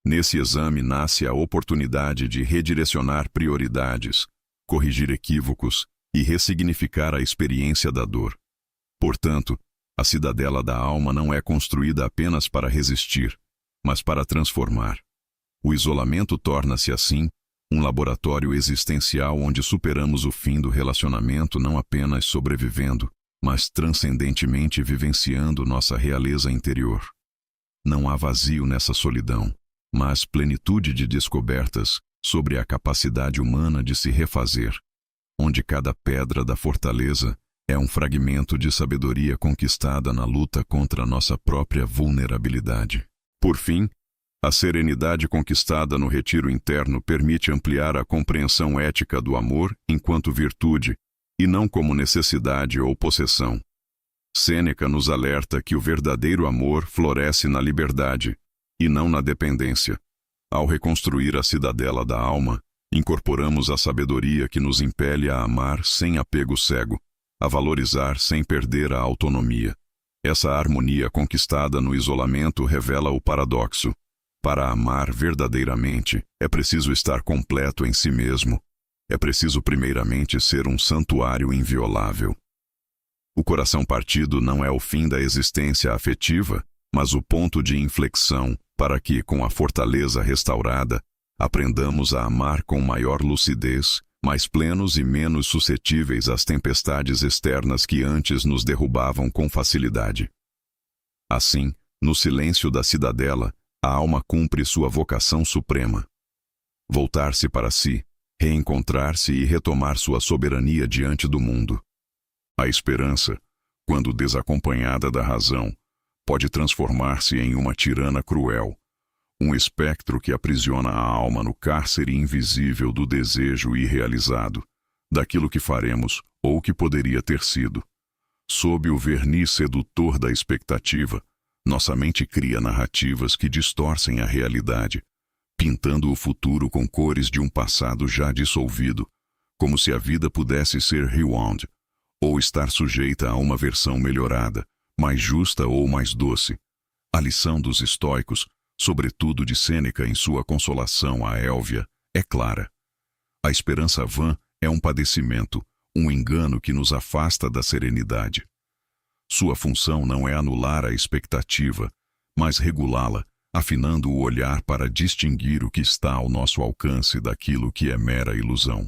Nesse exame nasce a oportunidade de redirecionar prioridades, corrigir equívocos e ressignificar a experiência da dor. Portanto, a cidadela da alma não é construída apenas para resistir, mas para transformar. O isolamento torna-se, assim, um laboratório existencial onde superamos o fim do relacionamento não apenas sobrevivendo, mas transcendentemente vivenciando nossa realeza interior. Não há vazio nessa solidão, mas plenitude de descobertas sobre a capacidade humana de se refazer, onde cada pedra da fortaleza é um fragmento de sabedoria conquistada na luta contra nossa própria vulnerabilidade. Por fim, a serenidade conquistada no retiro interno permite ampliar a compreensão ética do amor enquanto virtude, e não como necessidade ou possessão. Sêneca nos alerta que o verdadeiro amor floresce na liberdade, e não na dependência. Ao reconstruir a cidadela da alma, incorporamos a sabedoria que nos impele a amar sem apego cego, a valorizar sem perder a autonomia. Essa harmonia conquistada no isolamento revela o paradoxo. Para amar verdadeiramente, é preciso estar completo em si mesmo. É preciso primeiramente ser um santuário inviolável. O coração partido não é o fim da existência afetiva, mas o ponto de inflexão para que, com a fortaleza restaurada, aprendamos a amar com maior lucidez, mais plenos e menos suscetíveis às tempestades externas que antes nos derrubavam com facilidade. Assim, no silêncio da cidadela, a alma cumpre sua vocação suprema. Voltar-se para si, reencontrar-se e retomar sua soberania diante do mundo. A esperança, quando desacompanhada da razão, pode transformar-se em uma tirana cruel, um espectro que aprisiona a alma no cárcere invisível do desejo irrealizado, daquilo que faremos ou que poderia ter sido. Sob o verniz sedutor da expectativa, nossa mente cria narrativas que distorcem a realidade, pintando o futuro com cores de um passado já dissolvido, como se a vida pudesse ser rewound, ou estar sujeita a uma versão melhorada, mais justa ou mais doce. A lição dos estoicos, sobretudo de Sêneca em sua consolação a Élvia, é clara. A esperança vã é um padecimento, um engano que nos afasta da serenidade. Sua função não é anular a expectativa, mas regulá-la, afinando o olhar para distinguir o que está ao nosso alcance daquilo que é mera ilusão.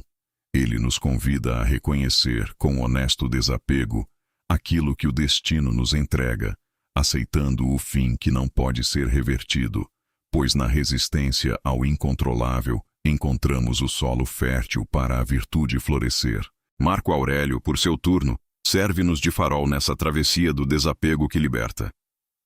Ele nos convida a reconhecer, com honesto desapego, aquilo que o destino nos entrega, aceitando o fim que não pode ser revertido, pois na resistência ao incontrolável encontramos o solo fértil para a virtude florescer. Marco Aurélio, por seu turno, serve-nos de farol nessa travessia do desapego que liberta.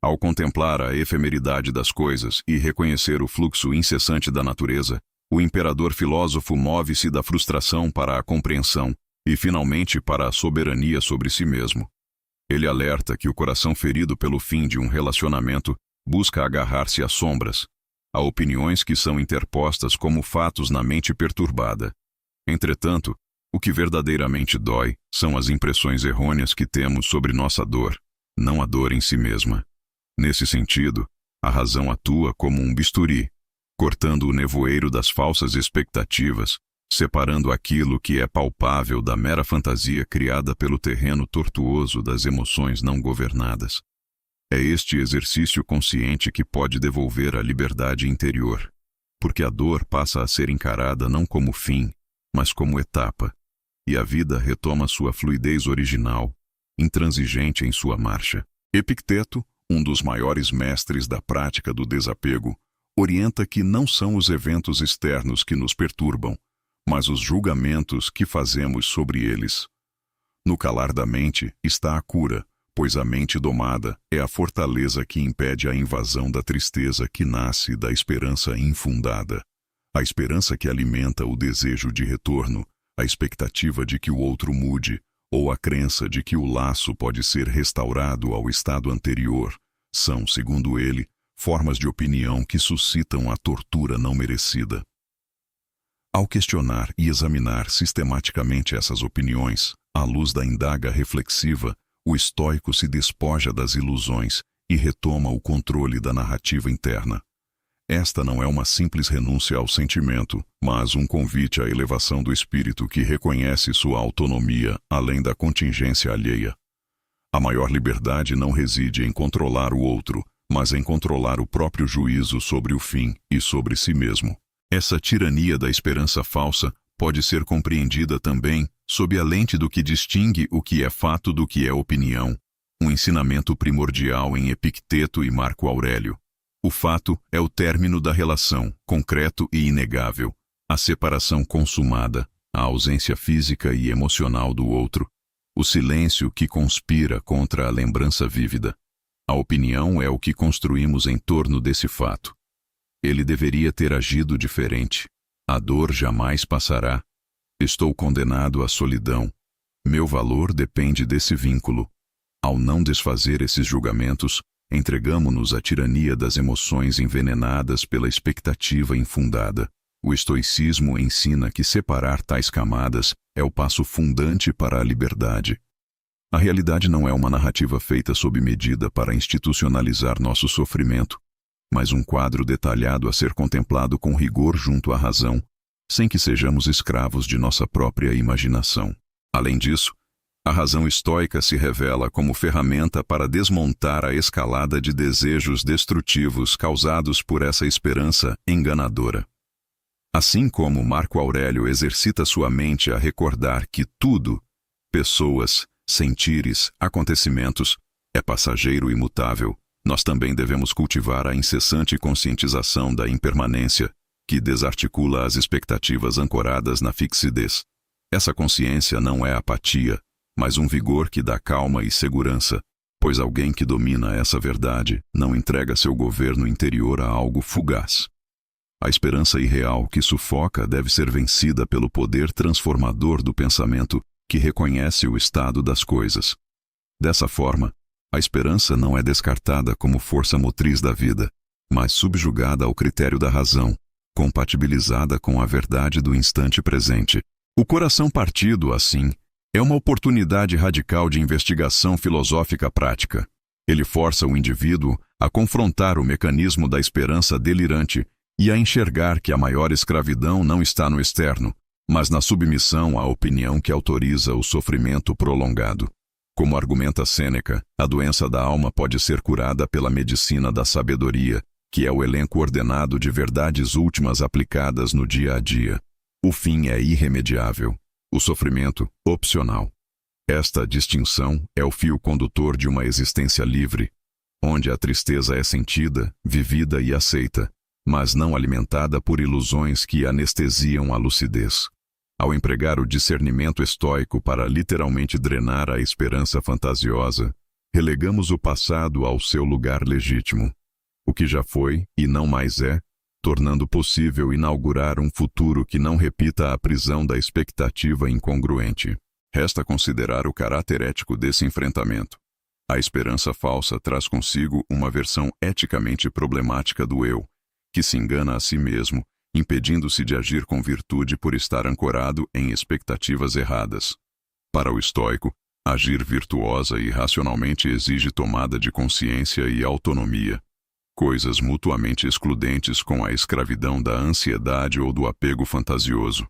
Ao contemplar a efemeridade das coisas e reconhecer o fluxo incessante da natureza, o imperador filósofo move-se da frustração para a compreensão e, finalmente, para a soberania sobre si mesmo. Ele alerta que o coração ferido pelo fim de um relacionamento busca agarrar-se às sombras, a opiniões que são interpostas como fatos na mente perturbada. Entretanto, o que verdadeiramente dói são as impressões errôneas que temos sobre nossa dor, não a dor em si mesma. Nesse sentido, a razão atua como um bisturi, cortando o nevoeiro das falsas expectativas, separando aquilo que é palpável da mera fantasia criada pelo terreno tortuoso das emoções não governadas. É este exercício consciente que pode devolver a liberdade interior, porque a dor passa a ser encarada não como fim, mas como etapa, e a vida retoma sua fluidez original, intransigente em sua marcha. Epicteto, um dos maiores mestres da prática do desapego, orienta que não são os eventos externos que nos perturbam, mas os julgamentos que fazemos sobre eles. No calar da mente está a cura, pois a mente domada é a fortaleza que impede a invasão da tristeza que nasce da esperança infundada. A esperança que alimenta o desejo de retorno, a expectativa de que o outro mude, ou a crença de que o laço pode ser restaurado ao estado anterior, são, segundo ele, formas de opinião que suscitam a tortura não merecida. Ao questionar e examinar sistematicamente essas opiniões, À luz da indaga reflexiva, o estoico se despoja das ilusões e retoma o controle da narrativa interna. Esta não é uma simples renúncia ao sentimento, mas um convite à elevação do espírito que reconhece sua autonomia além da contingência alheia. A maior liberdade não reside em controlar o outro, mas em controlar o próprio juízo sobre o fim e sobre si mesmo. Essa tirania da esperança falsa pode ser compreendida também sob a lente do que distingue o que é fato do que é opinião, um ensinamento primordial em Epicteto e Marco Aurélio. O fato é o término da relação, concreto e inegável, a separação consumada, a ausência física e emocional do outro, o silêncio que conspira contra a lembrança vívida. A opinião é o que construímos em torno desse fato. Ele deveria ter agido diferente. A dor jamais passará. Estou condenado à solidão. Meu valor depende desse vínculo. Ao não desfazer esses julgamentos, entregamo-nos à tirania das emoções envenenadas pela expectativa infundada. O estoicismo ensina que separar tais camadas é o passo fundante para a liberdade. A realidade não é uma narrativa feita sob medida para institucionalizar nosso sofrimento, mas um quadro detalhado a ser contemplado com rigor junto à razão, sem que sejamos escravos de nossa própria imaginação. Além disso, a razão estoica se revela como ferramenta para desmontar a escalada de desejos destrutivos causados por essa esperança enganadora. Assim como Marco Aurélio exercita sua mente a recordar que tudo, pessoas, sentires, acontecimentos, é passageiro e mutável, nós também devemos cultivar a incessante conscientização da impermanência, que desarticula as expectativas ancoradas na fixidez. Essa consciência não é apatia, mas um vigor que dá calma e segurança, pois alguém que domina essa verdade não entrega seu governo interior a algo fugaz. A esperança irreal que sufoca deve ser vencida pelo poder transformador do pensamento que reconhece o estado das coisas. Dessa forma, a esperança não é descartada como força motriz da vida, mas subjugada ao critério da razão, compatibilizada com a verdade do instante presente. O coração partido, assim, é uma oportunidade radical de investigação filosófica prática. Ele força o indivíduo a confrontar o mecanismo da esperança delirante e a enxergar que a maior escravidão não está no externo, mas na submissão à opinião que autoriza o sofrimento prolongado. Como argumenta Sêneca, a doença da alma pode ser curada pela medicina da sabedoria, que é o elenco ordenado de verdades últimas aplicadas no dia a dia. O fim é irremediável, o sofrimento, opcional. Esta distinção é o fio condutor de uma existência livre, onde a tristeza é sentida, vivida e aceita, mas não alimentada por ilusões que anestesiam a lucidez. Ao empregar o discernimento estoico para literalmente drenar a esperança fantasiosa, relegamos o passado ao seu lugar legítimo. O que já foi e não mais é, tornando possível inaugurar um futuro que não repita a prisão da expectativa incongruente. Resta considerar o caráter ético desse enfrentamento. A esperança falsa traz consigo uma versão eticamente problemática do eu, que se engana a si mesmo, impedindo-se de agir com virtude por estar ancorado em expectativas erradas. Para o estoico, agir virtuosa e racionalmente exige tomada de consciência e autonomia, coisas mutuamente excludentes com a escravidão da ansiedade ou do apego fantasioso.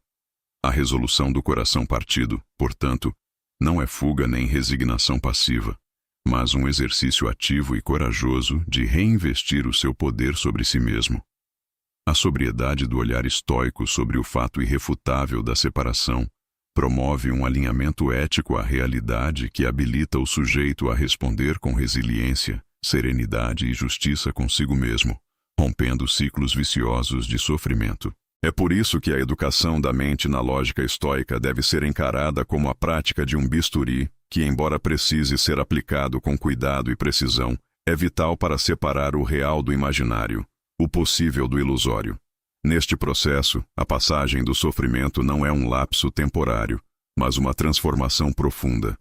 A resolução do coração partido, portanto, não é fuga nem resignação passiva, mas um exercício ativo e corajoso de reinvestir o seu poder sobre si mesmo. A sobriedade do olhar estoico sobre o fato irrefutável da separação promove um alinhamento ético à realidade que habilita o sujeito a responder com resiliência, serenidade e justiça consigo mesmo, rompendo ciclos viciosos de sofrimento. É por isso que a educação da mente na lógica estoica deve ser encarada como a prática de um bisturi que, embora precise ser aplicado com cuidado e precisão, é vital para separar o real do imaginário, o possível do ilusório. Neste processo, a passagem do sofrimento não é um lapso temporário, mas uma transformação profunda.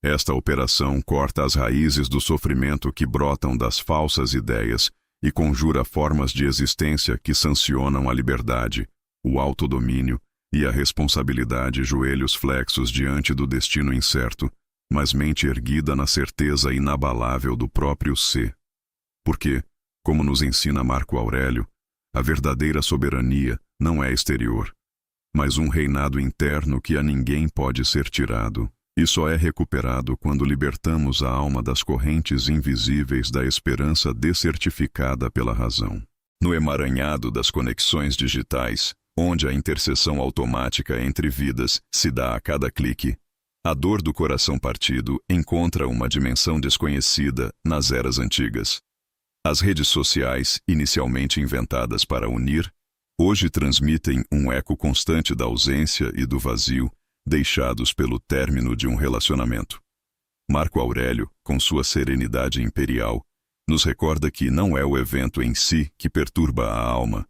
Esta operação corta as raízes do sofrimento que brotam das falsas ideias e conjura formas de existência que sancionam a liberdade, o autodomínio, E a responsabilidade, joelhos flexos diante do destino incerto, mas mente erguida na certeza inabalável do próprio ser. Porque, como nos ensina Marco Aurélio, a verdadeira soberania não é exterior, mas um reinado interno que a ninguém pode ser tirado, e só é recuperado quando libertamos a alma das correntes invisíveis da esperança descertificada pela razão. No emaranhado das conexões digitais, onde a interseção automática entre vidas se dá a cada clique, a dor do coração partido encontra uma dimensão desconhecida nas eras antigas. As redes sociais, inicialmente inventadas para unir, hoje transmitem um eco constante da ausência e do vazio deixados pelo término de um relacionamento. Marco Aurélio, com sua serenidade imperial, nos recorda que não é o evento em si que perturba a alma,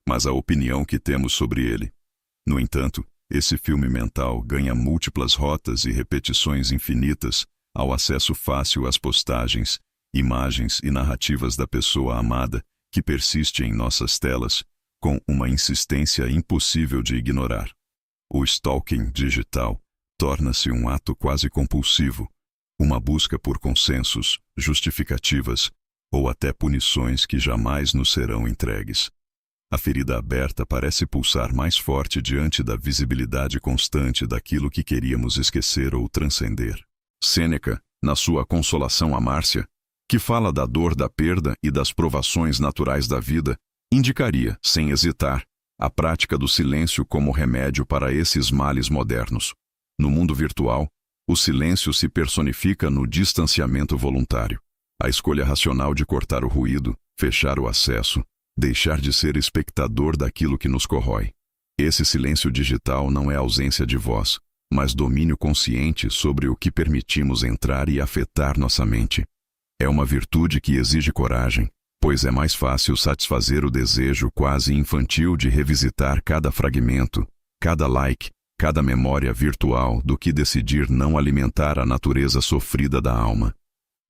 mas a opinião que temos sobre ele. No entanto, esse filme mental ganha múltiplas rotas e repetições infinitas ao acesso fácil às postagens, imagens e narrativas da pessoa amada que persiste em nossas telas, com uma insistência impossível de ignorar. O stalking digital torna-se um ato quase compulsivo, uma busca por consensos, justificativas ou até punições que jamais nos serão entregues. A ferida aberta parece pulsar mais forte diante da visibilidade constante daquilo que queríamos esquecer ou transcender. Sêneca, na sua Consolação a Márcia, que fala da dor da perda e das provações naturais da vida, indicaria, sem hesitar, a prática do silêncio como remédio para esses males modernos. No mundo virtual, o silêncio se personifica no distanciamento voluntário. A escolha racional de cortar o ruído, fechar o acesso, deixar de ser espectador daquilo que nos corrói. Esse silêncio digital não é ausência de voz, mas domínio consciente sobre o que permitimos entrar e afetar nossa mente. É uma virtude que exige coragem, pois é mais fácil satisfazer o desejo quase infantil de revisitar cada fragmento, cada like, cada memória virtual do que decidir não alimentar a natureza sofrida da alma.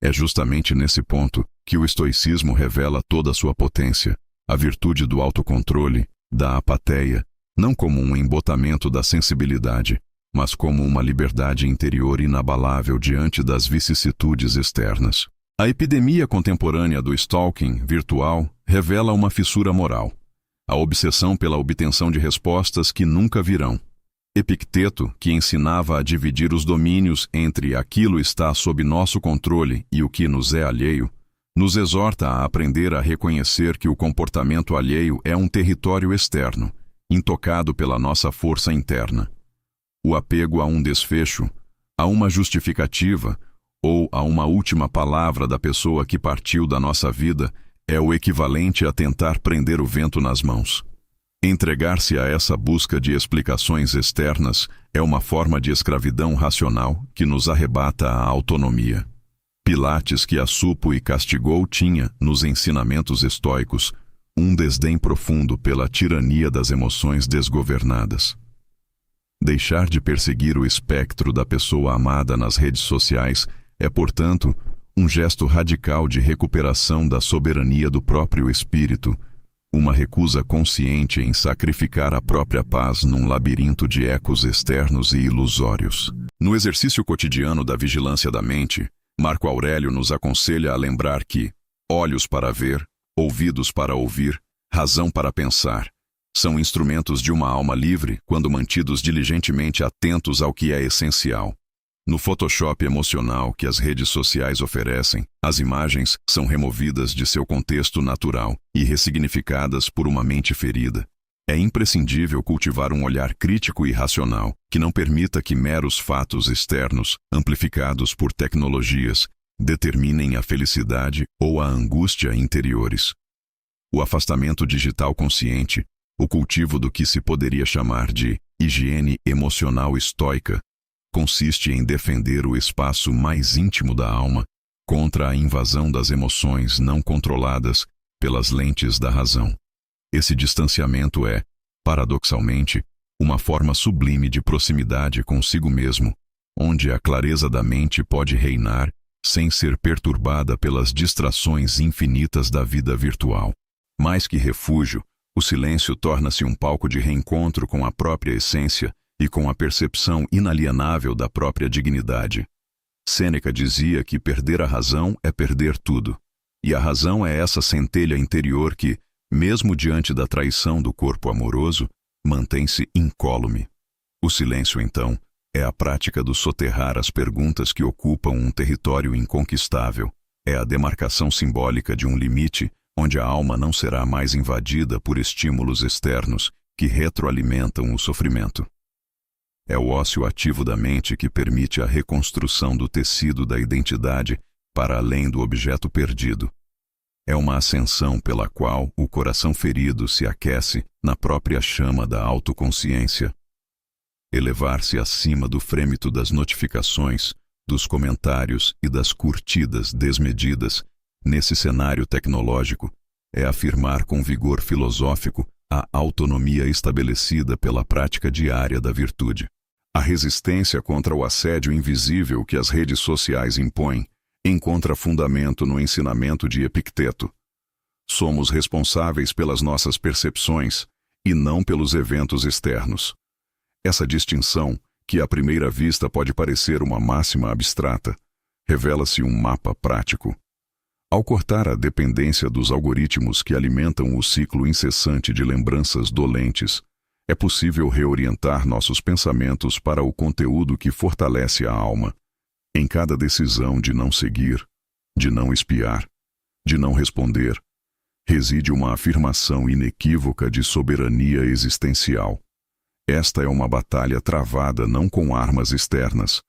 É justamente nesse ponto que o estoicismo revela toda a sua potência, a virtude do autocontrole, da apateia, não como um embotamento da sensibilidade, mas como uma liberdade interior inabalável diante das vicissitudes externas. A epidemia contemporânea do stalking virtual revela uma fissura moral, a obsessão pela obtenção de respostas que nunca virão. Epicteto, que ensinava a dividir os domínios entre aquilo está sob nosso controle e o que nos é alheio, nos exorta a aprender a reconhecer que o comportamento alheio é um território externo, intocado pela nossa força interna. O apego a um desfecho, a uma justificativa ou a uma última palavra da pessoa que partiu da nossa vida é o equivalente a tentar prender o vento nas mãos. Entregar-se a essa busca de explicações externas é uma forma de escravidão racional que nos arrebata a autonomia. Pilates, que a supo e castigou, tinha, nos ensinamentos estoicos, um desdém profundo pela tirania das emoções desgovernadas. Deixar de perseguir o espectro da pessoa amada nas redes sociais é, portanto, um gesto radical de recuperação da soberania do próprio espírito, uma recusa consciente em sacrificar a própria paz num labirinto de ecos externos e ilusórios. No exercício cotidiano da vigilância da mente, Marco Aurélio nos aconselha a lembrar que olhos para ver, ouvidos para ouvir, razão para pensar, são instrumentos de uma alma livre quando mantidos diligentemente atentos ao que é essencial. No Photoshop emocional que as redes sociais oferecem, as imagens são removidas de seu contexto natural e ressignificadas por uma mente ferida. É imprescindível cultivar um olhar crítico e racional, que não permita que meros fatos externos, amplificados por tecnologias, determinem a felicidade ou a angústia interiores. O afastamento digital consciente, o cultivo do que se poderia chamar de higiene emocional estoica, consiste em defender o espaço mais íntimo da alma contra a invasão das emoções não controladas pelas lentes da razão. Esse distanciamento é, paradoxalmente, uma forma sublime de proximidade consigo mesmo, onde a clareza da mente pode reinar sem ser perturbada pelas distrações infinitas da vida virtual. Mais que refúgio, O silêncio torna-se um palco de reencontro com a própria essência e com a percepção inalienável da própria dignidade. Sêneca dizia que perder a razão é perder tudo. E a razão é essa centelha interior que, mesmo diante da traição do corpo amoroso, mantém-se incólume. O silêncio, então, é a prática do soterrar as perguntas que ocupam um território inconquistável. É a demarcação simbólica de um limite onde a alma não será mais invadida por estímulos externos que retroalimentam o sofrimento. É o ócio ativo da mente que permite a reconstrução do tecido da identidade para além do objeto perdido. É uma ascensão pela qual o coração ferido se aquece na própria chama da autoconsciência. Elevar-se acima do frêmito das notificações, dos comentários e das curtidas desmedidas, nesse cenário tecnológico, é afirmar com vigor filosófico a autonomia estabelecida pela prática diária da virtude. A resistência contra o assédio invisível que as redes sociais impõem encontra fundamento no ensinamento de Epicteto. Somos responsáveis pelas nossas percepções e não pelos eventos externos. Essa distinção, que à primeira vista pode parecer uma máxima abstrata, revela-se um mapa prático. Ao cortar a dependência dos algoritmos que alimentam o ciclo incessante de lembranças dolentes, é possível reorientar nossos pensamentos para o conteúdo que fortalece a alma. Em cada decisão de não seguir, de não espiar, de não responder, reside uma afirmação inequívoca de soberania existencial. Esta é uma batalha travada não com armas externas,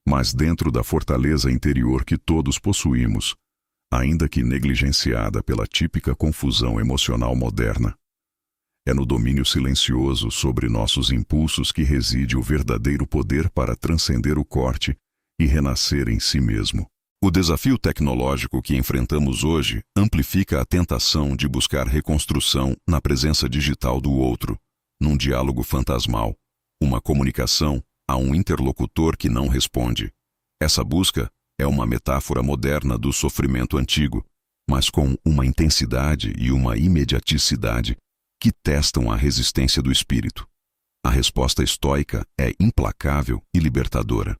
mas dentro da fortaleza interior que todos possuímos, ainda que negligenciada pela típica confusão emocional moderna. É no domínio silencioso sobre nossos impulsos que reside o verdadeiro poder para transcender o corte e renascer em si mesmo. O desafio tecnológico que enfrentamos hoje amplifica a tentação de buscar reconstrução na presença digital do outro, num diálogo fantasmal, uma comunicação a um interlocutor que não responde. Essa busca é uma metáfora moderna do sofrimento antigo, mas com uma intensidade e uma imediaticidade que testam a resistência do espírito. A resposta estoica é implacável e libertadora.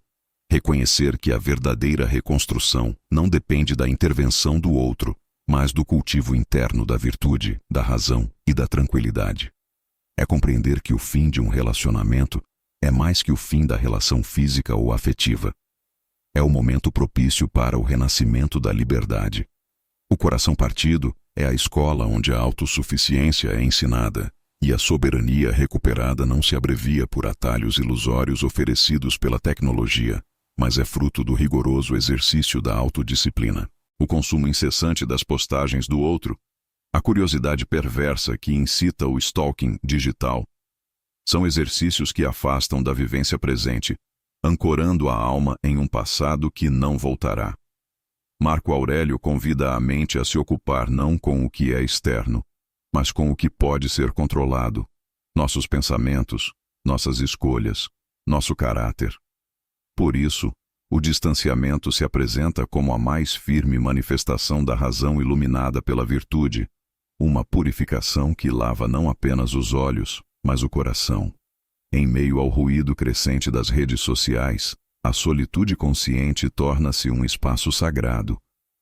Reconhecer que a verdadeira reconstrução não depende da intervenção do outro, mas do cultivo interno da virtude, da razão e da tranquilidade. É compreender que o fim de um relacionamento é mais que o fim da relação física ou afetiva. É o momento propício para o renascimento da liberdade. O coração partido é a escola onde a autossuficiência é ensinada, e a soberania recuperada não se abrevia por atalhos ilusórios oferecidos pela tecnologia, mas é fruto do rigoroso exercício da autodisciplina. O consumo incessante das postagens do outro, a curiosidade perversa que incita o stalking digital, são exercícios que afastam da vivência presente, ancorando a alma em um passado que não voltará. Marco Aurélio convida a mente a se ocupar não com o que é externo, mas com o que pode ser controlado, nossos pensamentos, nossas escolhas, nosso caráter. Por isso, o distanciamento se apresenta como a mais firme manifestação da razão iluminada pela virtude, uma purificação que lava não apenas os olhos, mas o coração. Em meio ao ruído crescente das redes sociais, a solitude consciente torna-se um espaço sagrado,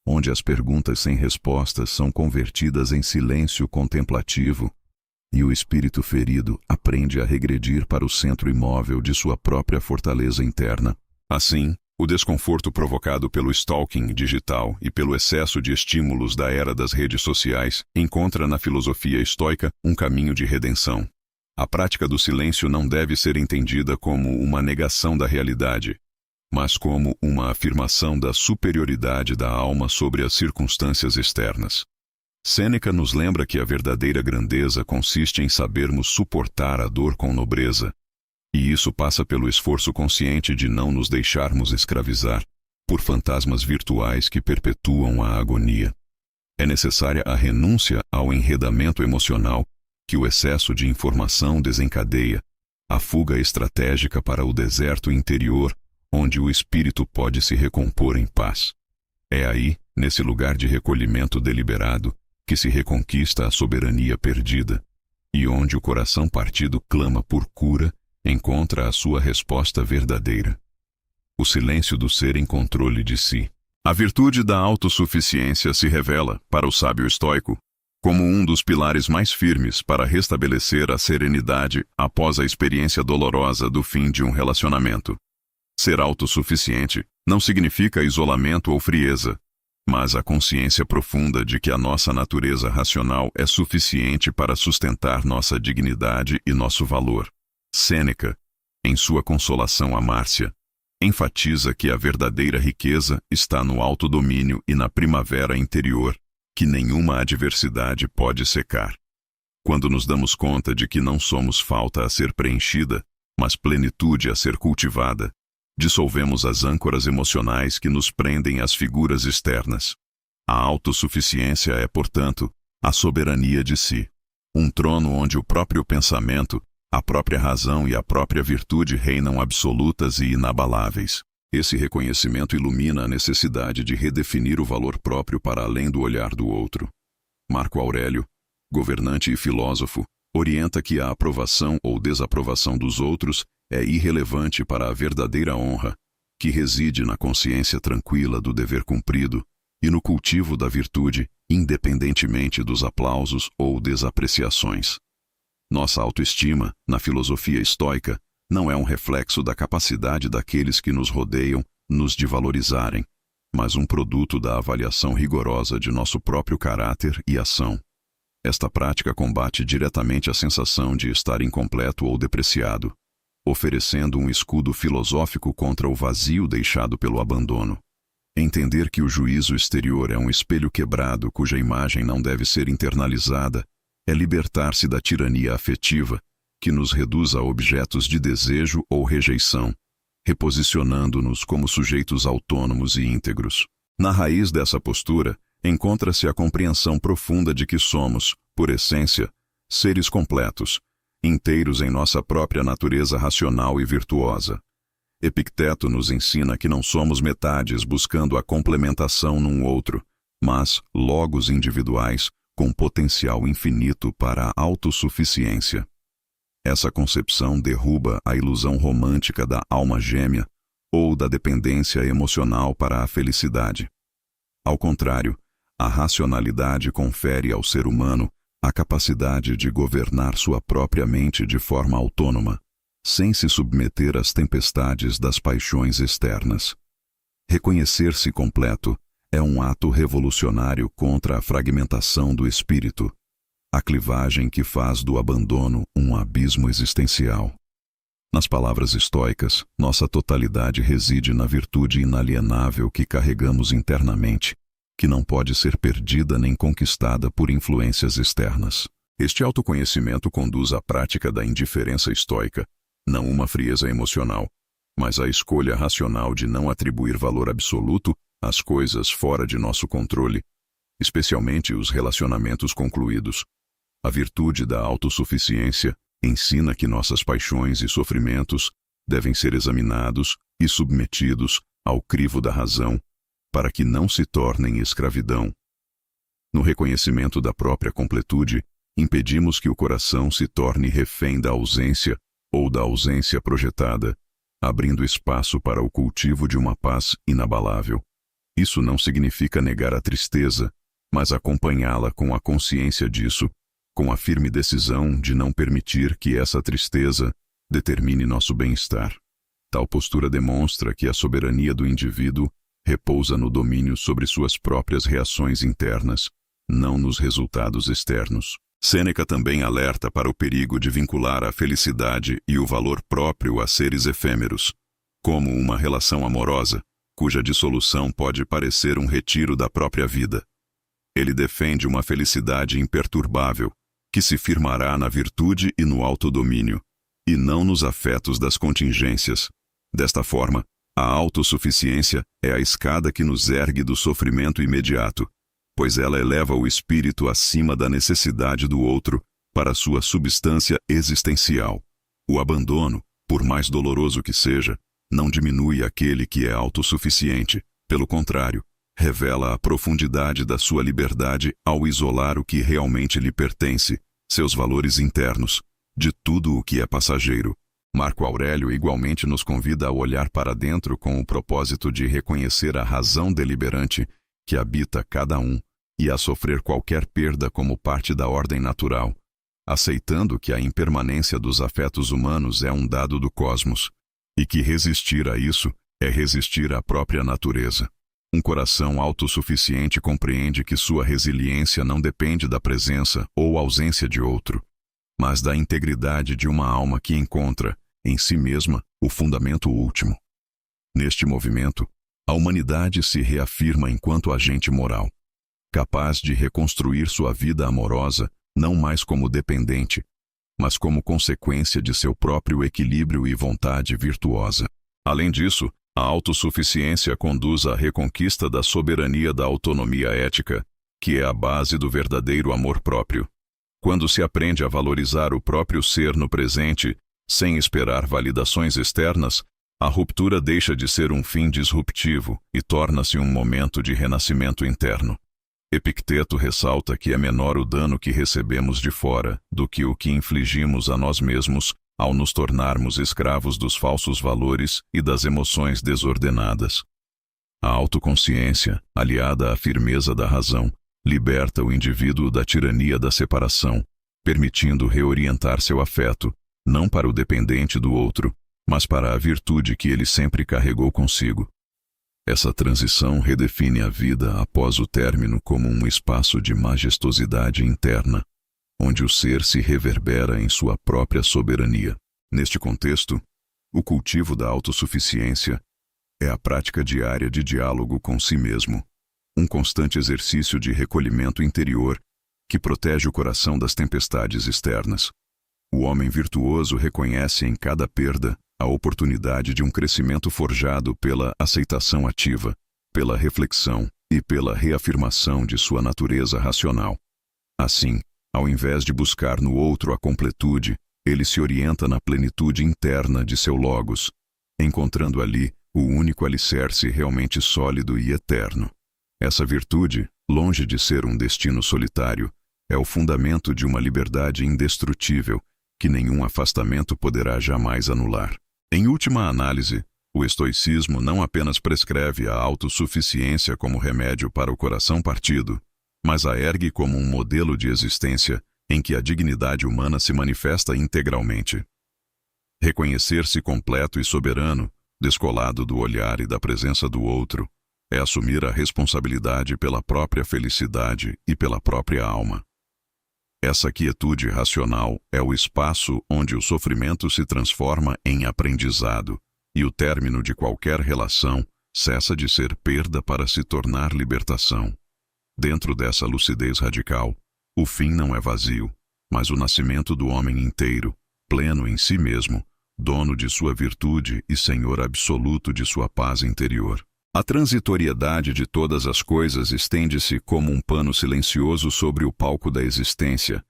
onde as perguntas sem respostas são convertidas em silêncio contemplativo, e o espírito ferido aprende a regredir para o centro imóvel de sua própria fortaleza interna. Assim, o desconforto provocado pelo stalking digital e pelo excesso de estímulos da era das redes sociais encontra na filosofia estoica um caminho de redenção. A prática do silêncio não deve ser entendida como uma negação da realidade, mas como uma afirmação da superioridade da alma sobre as circunstâncias externas. Sêneca nos lembra que a verdadeira grandeza consiste em sabermos suportar a dor com nobreza, e isso passa pelo esforço consciente de não nos deixarmos escravizar por fantasmas virtuais que perpetuam a agonia. É necessária a renúncia ao enredamento emocional que o excesso de informação desencadeia, a fuga estratégica para o deserto interior, onde o espírito pode se recompor em paz. É aí, nesse lugar de recolhimento deliberado, que se reconquista a soberania perdida. E onde o coração partido clama por cura, encontra a sua resposta verdadeira. O silêncio do ser em controle de si. A virtude da autossuficiência se revela, para o sábio estoico, como um dos pilares mais firmes para restabelecer a serenidade após a experiência dolorosa do fim de um relacionamento. Ser autossuficiente não significa isolamento ou frieza, mas a consciência profunda de que a nossa natureza racional é suficiente para sustentar nossa dignidade e nosso valor. Sêneca, em sua Consolação a Márcia, enfatiza que a verdadeira riqueza está no autodomínio e na primavera interior, que nenhuma adversidade pode secar. Quando nos damos conta de que não somos falta a ser preenchida, mas plenitude a ser cultivada, dissolvemos as âncoras emocionais que nos prendem às figuras externas. A autossuficiência é, portanto, a soberania de si. Um trono onde o próprio pensamento, a própria razão e a própria virtude reinam absolutas e inabaláveis. Esse reconhecimento ilumina a necessidade de redefinir o valor próprio para além do olhar do outro. Marco Aurélio, governante e filósofo, orienta que a aprovação ou desaprovação dos outros é irrelevante para a verdadeira honra, que reside na consciência tranquila do dever cumprido e no cultivo da virtude, independentemente dos aplausos ou desapreciações. Nossa autoestima, na filosofia estoica, não é um reflexo da capacidade daqueles que nos rodeiam nos de valorizarem, mas um produto da avaliação rigorosa de nosso próprio caráter e ação. Esta prática combate diretamente a sensação de estar incompleto ou depreciado, oferecendo um escudo filosófico contra o vazio deixado pelo abandono. Entender que o juízo exterior é um espelho quebrado cuja imagem não deve ser internalizada é libertar-se da tirania afetiva que nos reduz a objetos de desejo ou rejeição, reposicionando-nos como sujeitos autônomos e íntegros. Na raiz dessa postura, encontra-se a compreensão profunda de que somos, por essência, seres completos, inteiros em nossa própria natureza racional e virtuosa. Epicteto nos ensina que não somos metades buscando a complementação num outro, mas logos individuais com potencial infinito para a autossuficiência. Essa concepção derruba a ilusão romântica da alma gêmea ou da dependência emocional para a felicidade. Ao contrário, a racionalidade confere ao ser humano a capacidade de governar sua própria mente de forma autônoma, sem se submeter às tempestades das paixões externas. Reconhecer-se completo é um ato revolucionário contra a fragmentação do espírito, a clivagem que faz do abandono um abismo existencial. Nas palavras estoicas, nossa totalidade reside na virtude inalienável que carregamos internamente, que não pode ser perdida nem conquistada por influências externas. Este autoconhecimento conduz à prática da indiferença estoica, não uma frieza emocional, mas a escolha racional de não atribuir valor absoluto às coisas fora de nosso controle, especialmente os relacionamentos concluídos. A virtude da autossuficiência ensina que nossas paixões e sofrimentos devem ser examinados e submetidos ao crivo da razão, para que não se tornem escravidão. No reconhecimento da própria completude, impedimos que o coração se torne refém da ausência ou da ausência projetada, abrindo espaço para o cultivo de uma paz inabalável. Isso não significa negar a tristeza, mas acompanhá-la com a consciência disso, com a firme decisão de não permitir que essa tristeza determine nosso bem-estar. Tal postura demonstra que a soberania do indivíduo repousa no domínio sobre suas próprias reações internas, não nos resultados externos. Sêneca também alerta para o perigo de vincular a felicidade e o valor próprio a seres efêmeros, como uma relação amorosa, cuja dissolução pode parecer um retiro da própria vida. Ele defende uma felicidade imperturbável, que se firmará na virtude e no autodomínio, e não nos afetos das contingências. Desta forma, a autossuficiência é a escada que nos ergue do sofrimento imediato, pois ela eleva o espírito acima da necessidade do outro para sua substância existencial. O abandono, por mais doloroso que seja, não diminui aquele que é autossuficiente. Pelo contrário, revela a profundidade da sua liberdade ao isolar o que realmente lhe pertence, seus valores internos, de tudo o que é passageiro. Marco Aurélio igualmente nos convida a olhar para dentro com o propósito de reconhecer a razão deliberante que habita cada um e a sofrer qualquer perda como parte da ordem natural, aceitando que a impermanência dos afetos humanos é um dado do cosmos, e que resistir a isso é resistir à própria natureza. Um coração autossuficiente compreende que sua resiliência não depende da presença ou ausência de outro, mas da integridade de uma alma que encontra, em si mesma, o fundamento último. Neste movimento, a humanidade se reafirma enquanto agente moral, capaz de reconstruir sua vida amorosa não mais como dependente, mas como consequência de seu próprio equilíbrio e vontade virtuosa. Além disso, a autossuficiência conduz à reconquista da soberania da autonomia ética, que é a base do verdadeiro amor próprio. Quando se aprende a valorizar o próprio ser no presente, sem esperar validações externas, a ruptura deixa de ser um fim disruptivo e torna-se um momento de renascimento interno. Epicteto ressalta que é menor o dano que recebemos de fora do que o que infligimos a nós mesmos ao nos tornarmos escravos dos falsos valores e das emoções desordenadas. A autoconsciência, aliada à firmeza da razão, liberta o indivíduo da tirania da separação, permitindo reorientar seu afeto, não para o dependente do outro, mas para a virtude que ele sempre carregou consigo. Essa transição redefine a vida após o término como um espaço de majestosidade interna, onde o ser se reverbera em sua própria soberania. Neste contexto, o cultivo da autossuficiência é a prática diária de diálogo com si mesmo, um constante exercício de recolhimento interior que protege o coração das tempestades externas. O homem virtuoso reconhece em cada perda a oportunidade de um crescimento forjado pela aceitação ativa, pela reflexão e pela reafirmação de sua natureza racional. Assim, ao invés de buscar no outro a completude, ele se orienta na plenitude interna de seu logos, encontrando ali o único alicerce realmente sólido e eterno. Essa virtude, longe de ser um destino solitário, é o fundamento de uma liberdade indestrutível que nenhum afastamento poderá jamais anular. Em última análise, o estoicismo não apenas prescreve a autossuficiência como remédio para o coração partido, mas a ergue como um modelo de existência em que a dignidade humana se manifesta integralmente. Reconhecer-se completo e soberano, descolado do olhar e da presença do outro, é assumir a responsabilidade pela própria felicidade e pela própria alma. Essa quietude racional é o espaço onde o sofrimento se transforma em aprendizado, e o término de qualquer relação cessa de ser perda para se tornar libertação. Dentro dessa lucidez radical, o fim não é vazio, mas o nascimento do homem inteiro, pleno em si mesmo, dono de sua virtude e senhor absoluto de sua paz interior. A transitoriedade de todas as coisas estende-se como um pano silencioso sobre o palco da existência,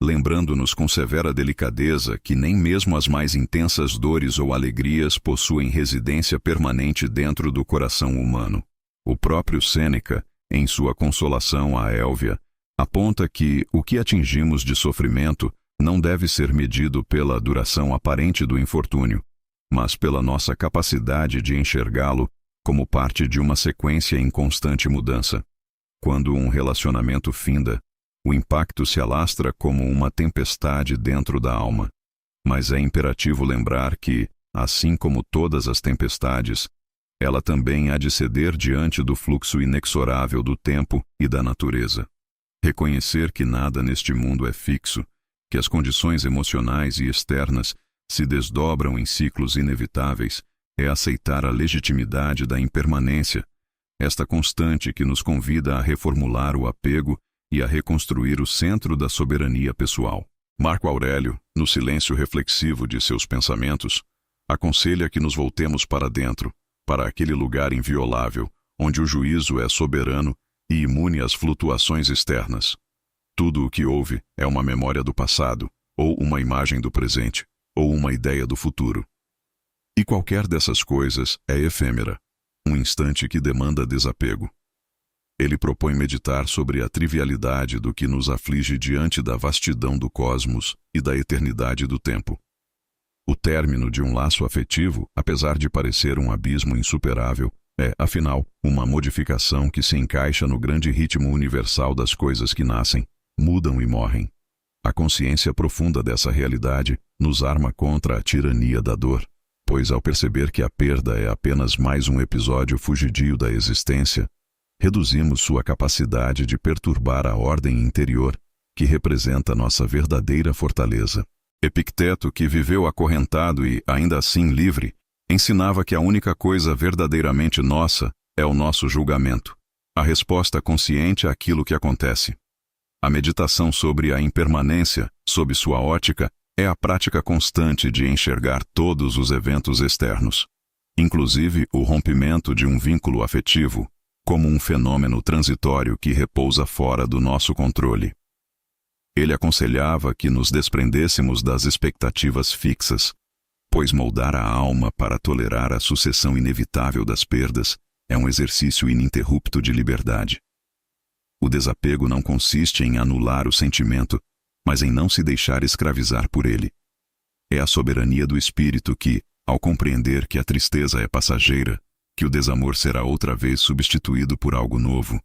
lembrando-nos com severa delicadeza que nem mesmo as mais intensas dores ou alegrias possuem residência permanente dentro do coração humano. O próprio Sêneca, em sua consolação à Élvia, aponta que o que atingimos de sofrimento não deve ser medido pela duração aparente do infortúnio, mas pela nossa capacidade de enxergá-lo como parte de uma sequência em constante mudança. Quando um relacionamento finda, o impacto se alastra como uma tempestade dentro da alma. Mas é imperativo lembrar que, assim como todas as tempestades, ela também há de ceder diante do fluxo inexorável do tempo e da natureza. Reconhecer que nada neste mundo é fixo, que as condições emocionais e externas se desdobram em ciclos inevitáveis, é aceitar a legitimidade da impermanência, esta constante que nos convida a reformular o apego e a reconstruir o centro da soberania pessoal. Marco Aurélio, no silêncio reflexivo de seus pensamentos, aconselha que nos voltemos para dentro, para aquele lugar inviolável, onde o juízo é soberano e imune às flutuações externas. Tudo o que houve é uma memória do passado, ou uma imagem do presente, ou uma ideia do futuro. E qualquer dessas coisas é efêmera, um instante que demanda desapego. Ele propõe meditar sobre a trivialidade do que nos aflige diante da vastidão do cosmos e da eternidade do tempo. O término de um laço afetivo, apesar de parecer um abismo insuperável, é, afinal, uma modificação que se encaixa no grande ritmo universal das coisas que nascem, mudam e morrem. A consciência profunda dessa realidade nos arma contra a tirania da dor, pois ao perceber que a perda é apenas mais um episódio fugidio da existência, reduzimos sua capacidade de perturbar a ordem interior, que representa nossa verdadeira fortaleza. Epicteto, que viveu acorrentado e, ainda assim, livre, ensinava que a única coisa verdadeiramente nossa é o nosso julgamento, a resposta consciente àquilo que acontece. A meditação sobre a impermanência, sob sua ótica, é a prática constante de enxergar todos os eventos externos, inclusive o rompimento de um vínculo afetivo, como um fenômeno transitório que repousa fora do nosso controle. Ele aconselhava que nos desprendêssemos das expectativas fixas, pois moldar a alma para tolerar a sucessão inevitável das perdas é um exercício ininterrupto de liberdade. O desapego não consiste em anular o sentimento, mas em não se deixar escravizar por ele. É a soberania do espírito que, ao compreender que a tristeza é passageira, que o desamor será outra vez substituído por algo novo,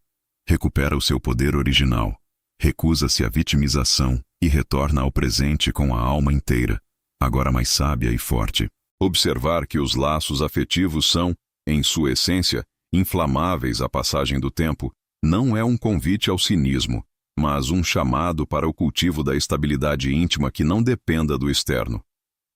recupera o seu poder original, recusa-se à vitimização e retorna ao presente com a alma inteira, agora mais sábia e forte. Observar que os laços afetivos são, em sua essência, inflamáveis à passagem do tempo, não é um convite ao cinismo, mas um chamado para o cultivo da estabilidade íntima que não dependa do externo.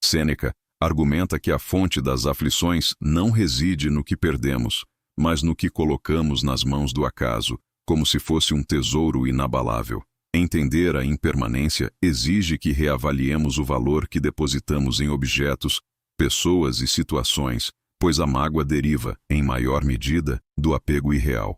Sêneca argumenta que a fonte das aflições não reside no que perdemos, mas no que colocamos nas mãos do acaso, como se fosse um tesouro inabalável. Entender a impermanência exige que reavaliemos o valor que depositamos em objetos, pessoas e situações, pois a mágoa deriva, em maior medida, do apego irreal.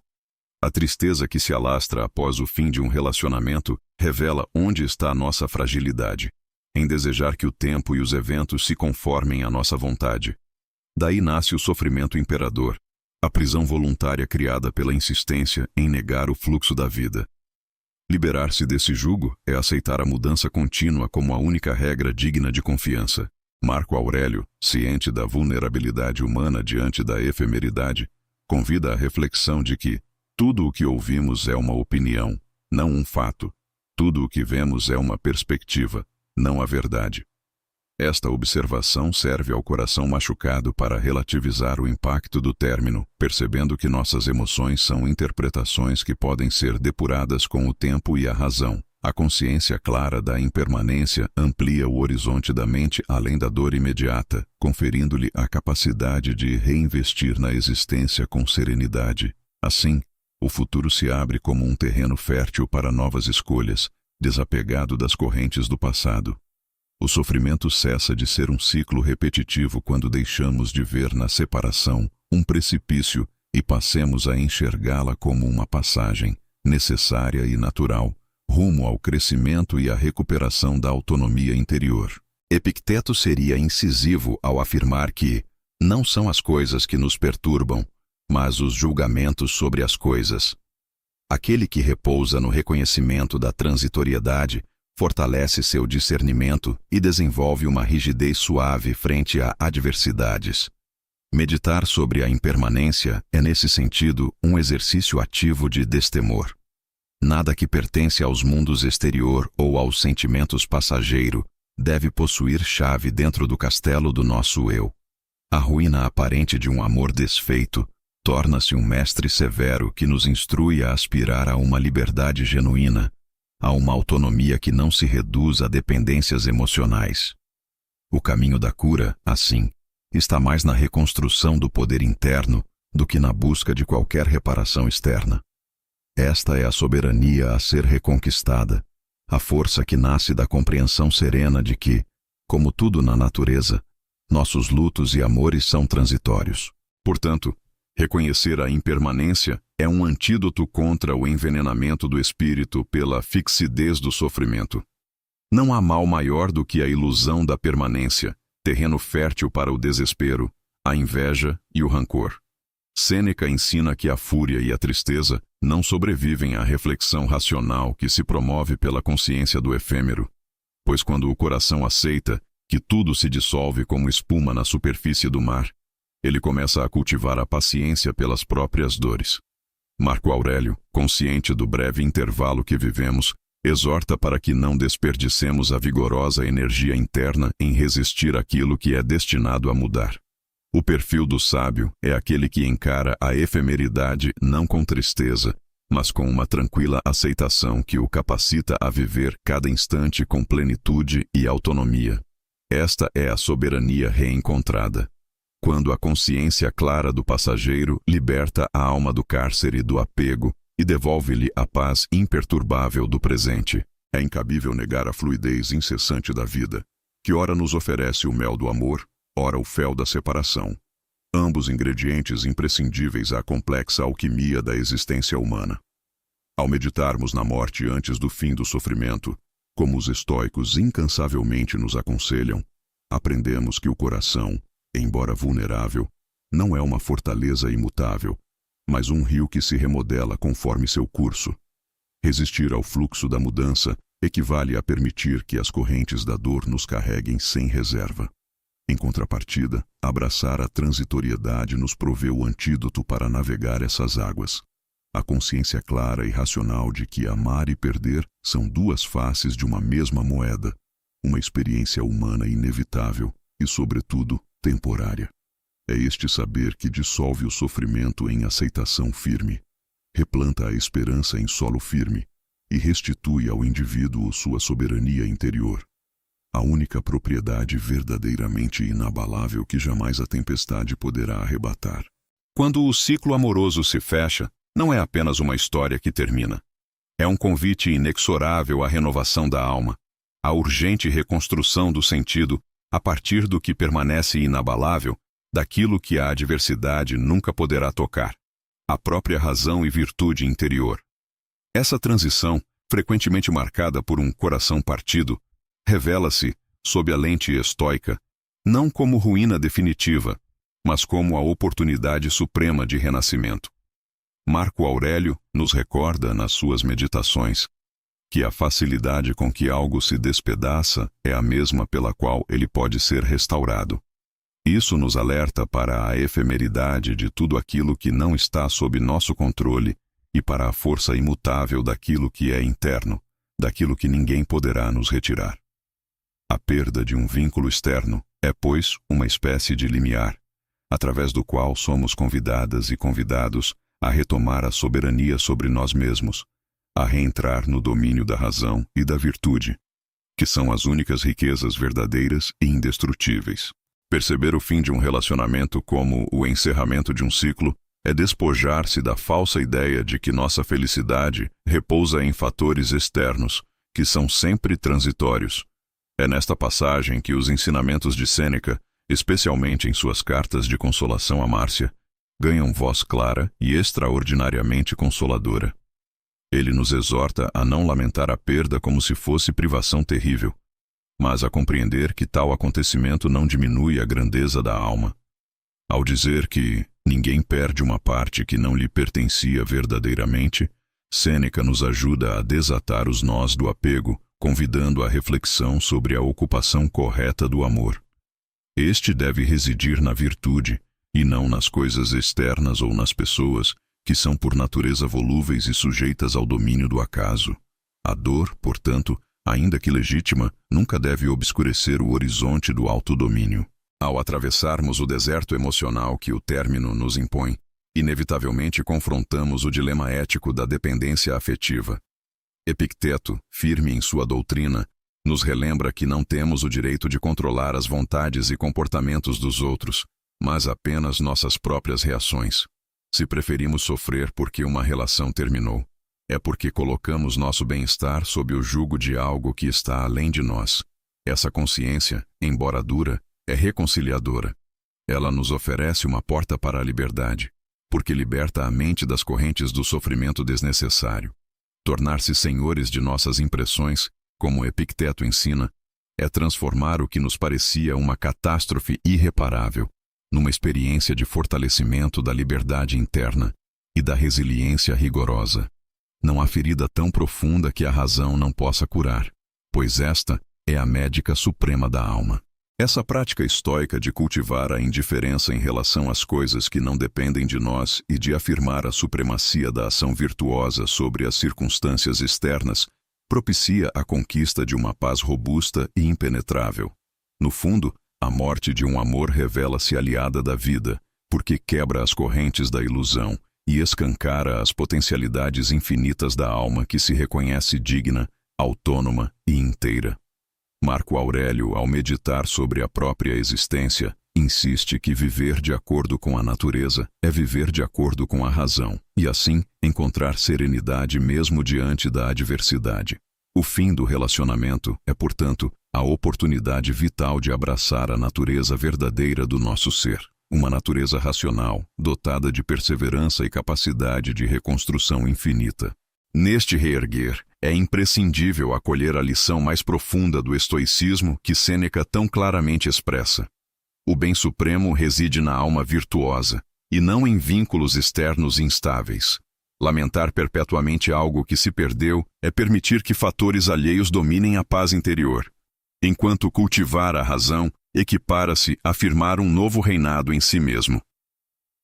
A tristeza que se alastra após o fim de um relacionamento revela onde está a nossa fragilidade, em desejar que o tempo e os eventos se conformem à nossa vontade. Daí nasce o sofrimento imperador, a prisão voluntária criada pela insistência em negar o fluxo da vida. Liberar-se desse jugo é aceitar a mudança contínua como a única regra digna de confiança. Marco Aurélio, ciente da vulnerabilidade humana diante da efemeridade, convida à reflexão de que tudo o que ouvimos é uma opinião, não um fato. Tudo o que vemos é uma perspectiva, não a verdade. Esta observação serve ao coração machucado para relativizar o impacto do término, percebendo que nossas emoções são interpretações que podem ser depuradas com o tempo e a razão. A consciência clara da impermanência amplia o horizonte da mente além da dor imediata, conferindo-lhe a capacidade de reinvestir na existência com serenidade. Assim, o futuro se abre como um terreno fértil para novas escolhas, desapegado das correntes do passado. O sofrimento cessa de ser um ciclo repetitivo quando deixamos de ver na separação um precipício e passemos a enxergá-la como uma passagem, necessária e natural, rumo ao crescimento e à recuperação da autonomia interior. Epicteto seria incisivo ao afirmar que não são as coisas que nos perturbam, mas os julgamentos sobre as coisas. Aquele que repousa no reconhecimento da transitoriedade fortalece seu discernimento e desenvolve uma rigidez suave frente a adversidades. Meditar sobre a impermanência é, nesse sentido, um exercício ativo de destemor. Nada que pertence aos mundos exterior ou aos sentimentos passageiro deve possuir chave dentro do castelo do nosso eu. A ruína aparente de um amor desfeito torna-se um mestre severo que nos instrui a aspirar a uma liberdade genuína, a uma autonomia que não se reduz a dependências emocionais. O caminho da cura, assim, está mais na reconstrução do poder interno do que na busca de qualquer reparação externa. Esta é a soberania a ser reconquistada, a força que nasce da compreensão serena de que, como tudo na natureza, nossos lutos e amores são transitórios. Portanto, reconhecer a impermanência é um antídoto contra o envenenamento do espírito pela fixidez do sofrimento. Não há mal maior do que a ilusão da permanência, terreno fértil para o desespero, a inveja e o rancor. Sêneca ensina que a fúria e a tristeza não sobrevivem à reflexão racional que se promove pela consciência do efêmero, pois quando o coração aceita que tudo se dissolve como espuma na superfície do mar, ele começa a cultivar a paciência pelas próprias dores. Marco Aurélio, consciente do breve intervalo que vivemos, exorta para que não desperdicemos a vigorosa energia interna em resistir àquilo que é destinado a mudar. O perfil do sábio é aquele que encara a efemeridade não com tristeza, mas com uma tranquila aceitação que o capacita a viver cada instante com plenitude e autonomia. Esta é a soberania reencontrada. Quando a consciência clara do passageiro liberta a alma do cárcere do apego e devolve-lhe a paz imperturbável do presente, é incabível negar a fluidez incessante da vida, que ora nos oferece o mel do amor, ora o fel da separação, ambos ingredientes imprescindíveis à complexa alquimia da existência humana. Ao meditarmos na morte antes do fim do sofrimento, como os estoicos incansavelmente nos aconselham, aprendemos que o coração, embora vulnerável, não é uma fortaleza imutável, mas um rio que se remodela conforme seu curso. Resistir ao fluxo da mudança equivale a permitir que as correntes da dor nos carreguem sem reserva. Em contrapartida, abraçar a transitoriedade nos provê o antídoto para navegar essas águas. A consciência clara e racional de que amar e perder são duas faces de uma mesma moeda, uma experiência humana inevitável e, sobretudo, temporária. É este saber que dissolve o sofrimento em aceitação firme, replanta a esperança em solo firme e restitui ao indivíduo sua soberania interior, a única propriedade verdadeiramente inabalável que jamais a tempestade poderá arrebatar. Quando o ciclo amoroso se fecha, não é apenas uma história que termina. É um convite inexorável à renovação da alma, à urgente reconstrução do sentido a partir do que permanece inabalável, daquilo que a adversidade nunca poderá tocar, a própria razão e virtude interior. Essa transição, frequentemente marcada por um coração partido, revela-se, sob a lente estoica, não como ruína definitiva, mas como a oportunidade suprema de renascimento. Marco Aurélio nos recorda nas suas meditações que a facilidade com que algo se despedaça é a mesma pela qual ele pode ser restaurado. Isso nos alerta para a efemeridade de tudo aquilo que não está sob nosso controle e para a força imutável daquilo que é interno, daquilo que ninguém poderá nos retirar. A perda de um vínculo externo é, pois, uma espécie de limiar, através do qual somos convidadas e convidados a retomar a soberania sobre nós mesmos, a reentrar no domínio da razão e da virtude, que são as únicas riquezas verdadeiras e indestrutíveis. Perceber o fim de um relacionamento como o encerramento de um ciclo é despojar-se da falsa ideia de que nossa felicidade repousa em fatores externos, que são sempre transitórios. É nesta passagem que os ensinamentos de Sêneca, especialmente em suas cartas de consolação a Márcia, ganham voz clara e extraordinariamente consoladora. Ele nos exorta a não lamentar a perda como se fosse privação terrível, mas a compreender que tal acontecimento não diminui a grandeza da alma. Ao dizer que ninguém perde uma parte que não lhe pertencia verdadeiramente, Sêneca nos ajuda a desatar os nós do apego, convidando a reflexão sobre a ocupação correta do amor. Este deve residir na virtude, e não nas coisas externas ou nas pessoas, que são por natureza volúveis e sujeitas ao domínio do acaso. A dor, portanto, ainda que legítima, nunca deve obscurecer o horizonte do autodomínio. Ao atravessarmos o deserto emocional que o término nos impõe, inevitavelmente confrontamos o dilema ético da dependência afetiva. Epicteto, firme em sua doutrina, nos relembra que não temos o direito de controlar as vontades e comportamentos dos outros, mas apenas nossas próprias reações. Se preferimos sofrer porque uma relação terminou, é porque colocamos nosso bem-estar sob o jugo de algo que está além de nós. Essa consciência, embora dura, é reconciliadora. Ela nos oferece uma porta para a liberdade, porque liberta a mente das correntes do sofrimento desnecessário. Tornar-se senhores de nossas impressões, como Epicteto ensina, é transformar o que nos parecia uma catástrofe irreparável numa experiência de fortalecimento da liberdade interna, e da resiliência rigorosa. Não há ferida tão profunda que a razão não possa curar, pois esta é a médica suprema da alma. Essa prática estoica de cultivar a indiferença em relação às coisas que não dependem de nós e de afirmar a supremacia da ação virtuosa sobre as circunstâncias externas propicia a conquista de uma paz robusta e impenetrável. No fundo, a morte de um amor revela-se aliada da vida, porque quebra as correntes da ilusão e escancara as potencialidades infinitas da alma que se reconhece digna, autônoma e inteira. Marco Aurélio, ao meditar sobre a própria existência, insiste que viver de acordo com a natureza é viver de acordo com a razão, e assim encontrar serenidade mesmo diante da adversidade. O fim do relacionamento é, portanto, a oportunidade vital de abraçar a natureza verdadeira do nosso ser, uma natureza racional, dotada de perseverança e capacidade de reconstrução infinita. Neste reerguer, é imprescindível acolher a lição mais profunda do estoicismo que Sêneca tão claramente expressa. O bem supremo reside na alma virtuosa, e não em vínculos externos instáveis. Lamentar perpetuamente algo que se perdeu é permitir que fatores alheios dominem a paz interior, enquanto cultivar a razão equipara-se a firmar um novo reinado em si mesmo.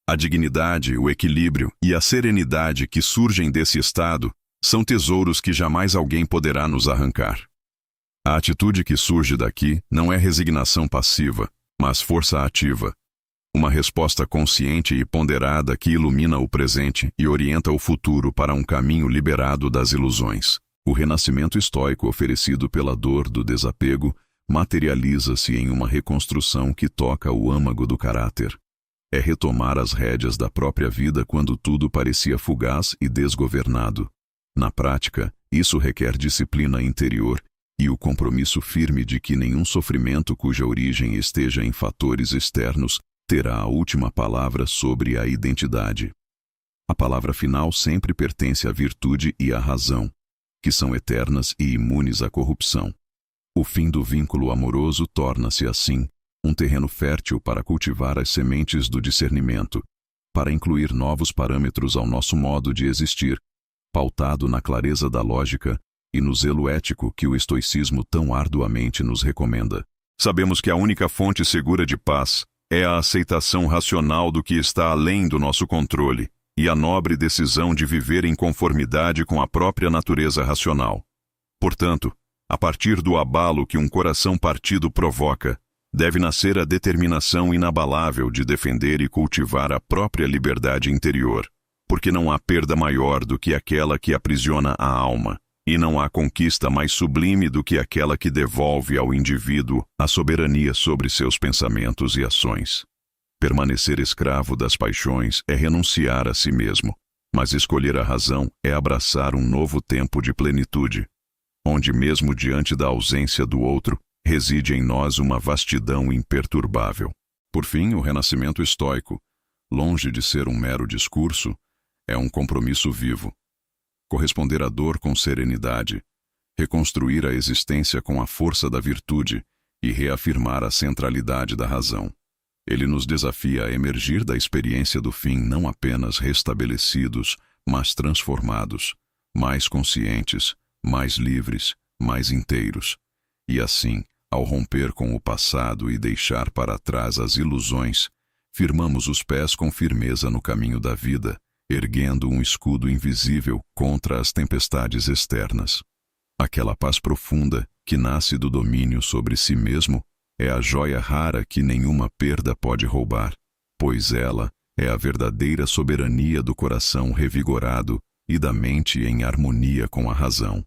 A dignidade, o equilíbrio e a serenidade que surgem desse estado são tesouros que jamais alguém poderá nos arrancar. A atitude que surge daqui não é resignação passiva, mas força ativa. Uma resposta consciente e ponderada que ilumina o presente e orienta o futuro para um caminho liberado das ilusões. O renascimento estoico oferecido pela dor do desapego materializa-se em uma reconstrução que toca o âmago do caráter. É retomar as rédeas da própria vida quando tudo parecia fugaz e desgovernado. Na prática, isso requer disciplina interior e o compromisso firme de que nenhum sofrimento cuja origem esteja em fatores externos terá a última palavra sobre a identidade. A palavra final sempre pertence à virtude e à razão, que são eternas e imunes à corrupção. O fim do vínculo amoroso torna-se, assim, um terreno fértil para cultivar as sementes do discernimento, para incluir novos parâmetros ao nosso modo de existir, pautado na clareza da lógica e no zelo ético que o estoicismo tão arduamente nos recomenda. Sabemos que a única fonte segura de paz é a aceitação racional do que está além do nosso controle e a nobre decisão de viver em conformidade com a própria natureza racional. Portanto, a partir do abalo que um coração partido provoca, deve nascer a determinação inabalável de defender e cultivar a própria liberdade interior, porque não há perda maior do que aquela que aprisiona a alma, e não há conquista mais sublime do que aquela que devolve ao indivíduo a soberania sobre seus pensamentos e ações. Permanecer escravo das paixões é renunciar a si mesmo, mas escolher a razão é abraçar um novo tempo de plenitude, onde mesmo diante da ausência do outro, reside em nós uma vastidão imperturbável. Por fim, o renascimento estoico, longe de ser um mero discurso, é um compromisso vivo. Corresponder à dor com serenidade, reconstruir a existência com a força da virtude e reafirmar a centralidade da razão. Ele nos desafia a emergir da experiência do fim não apenas restabelecidos, mas transformados, mais conscientes, mais livres, mais inteiros. E assim, ao romper com o passado e deixar para trás as ilusões, firmamos os pés com firmeza no caminho da vida, erguendo um escudo invisível contra as tempestades externas. Aquela paz profunda que nasce do domínio sobre si mesmo é a joia rara que nenhuma perda pode roubar, pois ela é a verdadeira soberania do coração revigorado e da mente em harmonia com a razão.